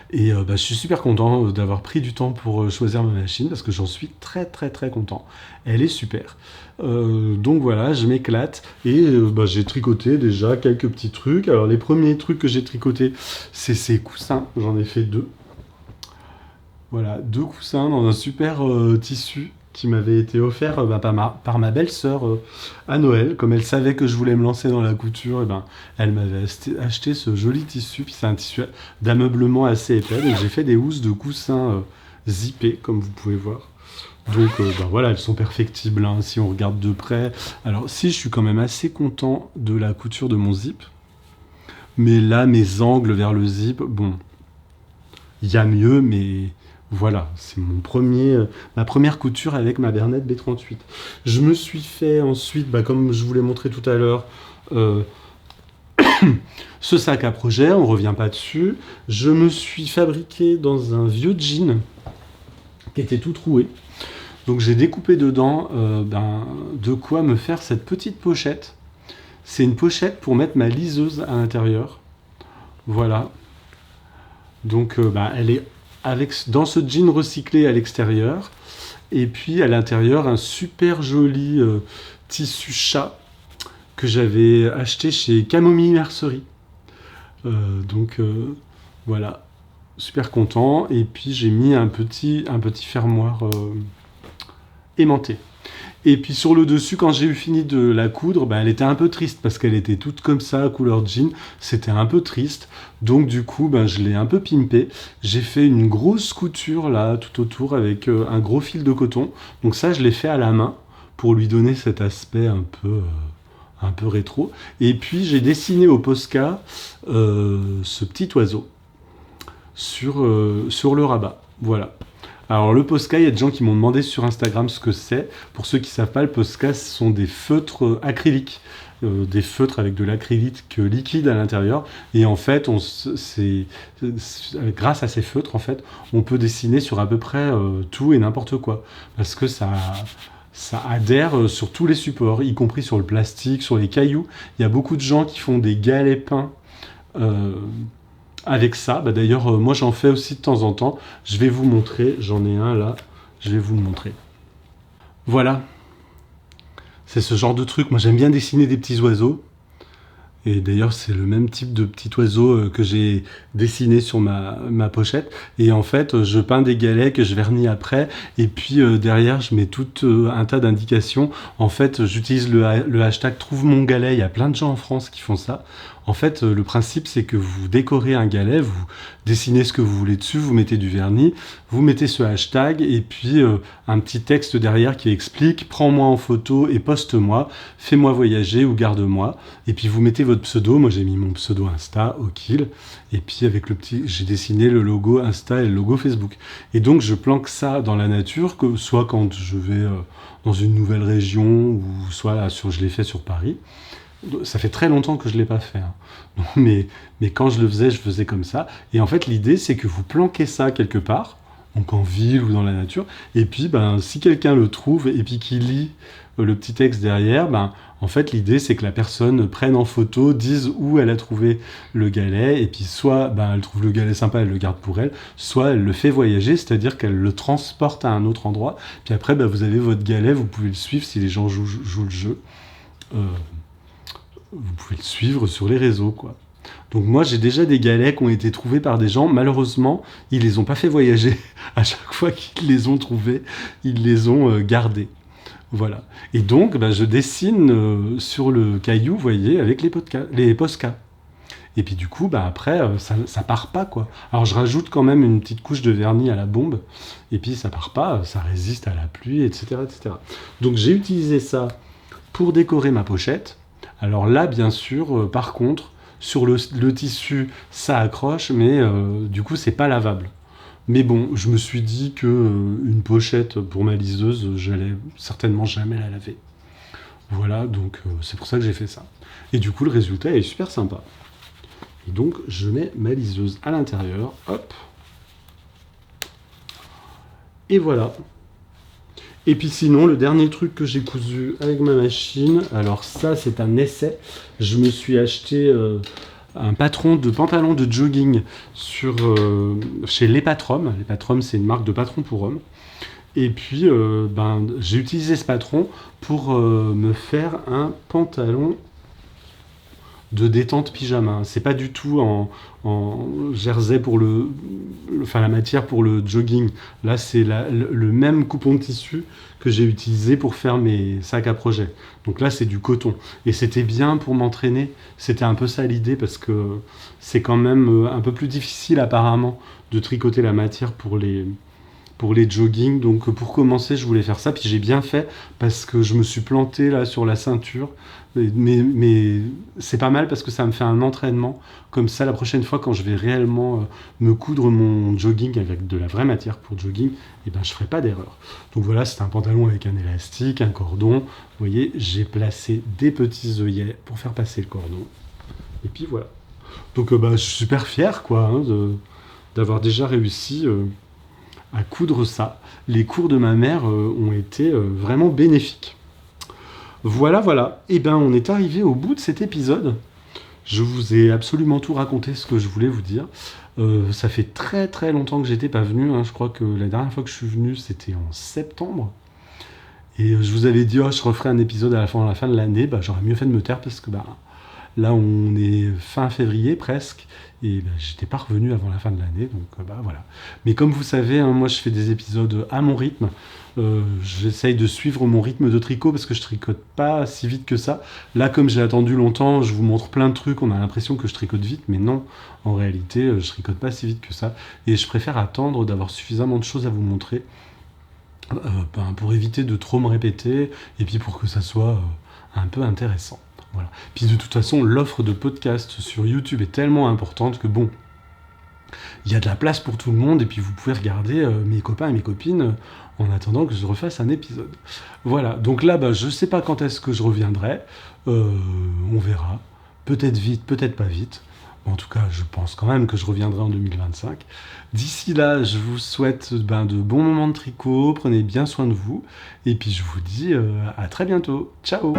Et je suis super content d'avoir pris du temps pour choisir ma machine parce que j'en suis très très très content. Elle est super. Donc voilà, je m'éclate et j'ai tricoté déjà quelques petits trucs. Alors les premiers trucs que j'ai tricotés, c'est ces coussins. J'en ai fait 2. Voilà, 2 coussins dans un super tissu qui m'avait été offert par ma belle-sœur à Noël. Comme elle savait que je voulais me lancer dans la couture, elle m'avait acheté ce joli tissu. Puis c'est un tissu d'ameublement assez épais. Donc j'ai fait des housses de coussins zippés, comme vous pouvez voir. Donc voilà, elles sont perfectibles si on regarde de près. Alors si je suis quand même assez content de la couture de mon zip. Mais là, mes angles vers le zip, bon, il y a mieux, mais... Voilà, c'est ma première couture avec ma Bernett B38. Je me suis fait ensuite, comme je vous l'ai montré tout à l'heure, ce sac à projet, on ne revient pas dessus. Je me suis fabriqué dans un vieux jean qui était tout troué. Donc j'ai découpé dedans de quoi me faire cette petite pochette. C'est une pochette pour mettre ma liseuse à l'intérieur. Voilà. Donc elle est dans ce jean recyclé à l'extérieur, et puis à l'intérieur un super joli tissu chat que j'avais acheté chez Camomille Mercerie. Voilà, super content. Et puis j'ai mis un petit fermoir aimanté. Et puis sur le dessus, quand j'ai eu fini de la coudre, elle était un peu triste parce qu'elle était toute comme ça, couleur jean. C'était un peu triste. Donc du coup, je l'ai un peu pimpé. J'ai fait une grosse couture là, tout autour, avec un gros fil de coton. Donc ça, je l'ai fait à la main pour lui donner cet aspect un peu rétro. Et puis j'ai dessiné au Posca ce petit oiseau sur le rabat. Voilà. Alors le Posca, il y a des gens qui m'ont demandé sur Instagram ce que c'est. Pour ceux qui ne savent pas, le Posca, ce sont des feutres acryliques. Des feutres avec de l'acrylique liquide à l'intérieur. Et en fait, grâce à ces feutres, en fait, on peut dessiner sur à peu près tout et n'importe quoi. Parce que ça adhère sur tous les supports, y compris sur le plastique, sur les cailloux. Il y a beaucoup de gens qui font des galets peints avec ça. D'ailleurs, moi j'en fais aussi de temps en temps. Je vais vous montrer, j'en ai un là, je vais vous le montrer. Voilà. C'est ce genre de truc. Moi j'aime bien dessiner des petits oiseaux. Et d'ailleurs, c'est le même type de petit oiseau que j'ai dessiné sur ma pochette. Et en fait, je peins des galets que je vernis après. Et puis derrière, je mets tout un tas d'indications. En fait, j'utilise le hashtag Trouve mon galet. Il y a plein de gens en France qui font ça. En fait, le principe, c'est que vous décorez un galet, vous dessinez ce que vous voulez dessus, vous mettez du vernis, vous mettez ce hashtag et puis un petit texte derrière qui explique « Prends-moi en photo et poste-moi, fais-moi voyager ou garde-moi ». Et puis vous mettez votre pseudo. Moi, j'ai mis mon pseudo Insta, Okil. Et puis avec j'ai dessiné le logo Insta et le logo Facebook. Et donc, je planque ça dans la nature, soit quand je vais dans une nouvelle région, ou soit là, je l'ai fait sur Paris. Ça fait très longtemps que je ne l'ai pas fait. Hein. Mais quand je le faisais, je faisais comme ça. Et en fait, l'idée, c'est que vous planquez ça quelque part, donc en ville ou dans la nature. Et puis, si quelqu'un le trouve et puis qu'il lit le petit texte derrière, en fait, l'idée, c'est que la personne prenne en photo, dise où elle a trouvé le galet. Et puis, soit elle trouve le galet sympa, elle le garde pour elle, soit elle le fait voyager, c'est-à-dire qu'elle le transporte à un autre endroit. Puis après, vous avez votre galet, vous pouvez le suivre si les gens jouent le jeu. Vous pouvez le suivre sur les réseaux, quoi. Donc moi, j'ai déjà des galets qui ont été trouvés par des gens. Malheureusement, ils les ont pas fait voyager. À chaque fois qu'ils les ont trouvés, ils les ont gardés. Voilà. Et donc, je dessine sur le caillou, vous voyez, avec les Posca. Et puis du coup, après, ça part pas, quoi. Alors je rajoute quand même une petite couche de vernis à la bombe. Et puis ça part pas, ça résiste à la pluie, etc., etc. Donc j'ai utilisé ça pour décorer ma pochette. Alors là, bien sûr, par contre, sur le tissu, ça accroche, mais du coup, c'est pas lavable. Mais bon, je me suis dit que une pochette pour ma liseuse, j'allais certainement jamais la laver. Voilà, donc c'est pour ça que j'ai fait ça. Et du coup, le résultat est super sympa. Et donc, je mets ma liseuse à l'intérieur, hop. Et voilà. Et puis sinon, le dernier truc que j'ai cousu avec ma machine, alors ça, c'est un essai. Je me suis acheté un patron de pantalon de jogging chez Les Patrom. Les Patrom, c'est une marque de patron pour hommes. Et puis, j'ai utilisé ce patron pour me faire un pantalon de détente pyjama. C'est pas du tout en jersey pour la matière pour le jogging. Là, c'est le même coupon de tissu que j'ai utilisé pour faire mes sacs à projet. Donc là, c'est du coton. Et c'était bien pour m'entraîner. C'était un peu ça l'idée parce que c'est quand même un peu plus difficile apparemment de tricoter la matière pour les joggings. Donc pour commencer, je voulais faire ça. Puis j'ai bien fait parce que je me suis planté là sur la ceinture. Mais c'est pas mal parce que ça me fait un entraînement. Comme ça, la prochaine fois, quand je vais réellement me coudre mon jogging avec de la vraie matière pour jogging, je ferai pas d'erreur. Donc voilà, c'est un pantalon avec un élastique, un cordon. Vous voyez, j'ai placé des petits œillets pour faire passer le cordon. Et puis voilà. Donc je suis super fier d'avoir déjà réussi à coudre ça. Les cours de ma mère ont été vraiment bénéfiques. Voilà. Et on est arrivé au bout de cet épisode. Je vous ai absolument tout raconté ce que je voulais vous dire. Ça fait très très longtemps que j'étais pas venu. Je crois que la dernière fois que je suis venu, c'était en septembre. Et je vous avais dit, oh, je referai un épisode à la fin de l'année. J'aurais mieux fait de me taire parce que là, on est fin février presque. Et j'étais pas revenu avant la fin de l'année. Donc voilà. Mais comme vous savez, hein, moi, je fais des épisodes à mon rythme. J'essaye de suivre mon rythme de tricot parce que je tricote pas si vite que ça. Là, comme j'ai attendu longtemps, je vous montre plein de trucs. On a l'impression que je tricote vite. Mais non, en réalité, je tricote pas si vite que ça. Et je préfère attendre d'avoir suffisamment de choses à vous montrer. Pour éviter de trop me répéter et puis pour que ça soit un peu intéressant. Voilà. Puis de toute façon, l'offre de podcast sur YouTube est tellement importante que bon, il y a de la place pour tout le monde et puis vous pouvez regarder mes copains et mes copines en attendant que je refasse un épisode. Voilà, donc là, je sais pas quand est-ce que je reviendrai, on verra, peut-être vite, peut-être pas vite. En tout cas, je pense quand même que je reviendrai en 2025. D'ici là, je vous souhaite de bons moments de tricot, prenez bien soin de vous, et puis je vous dis à très bientôt. Ciao!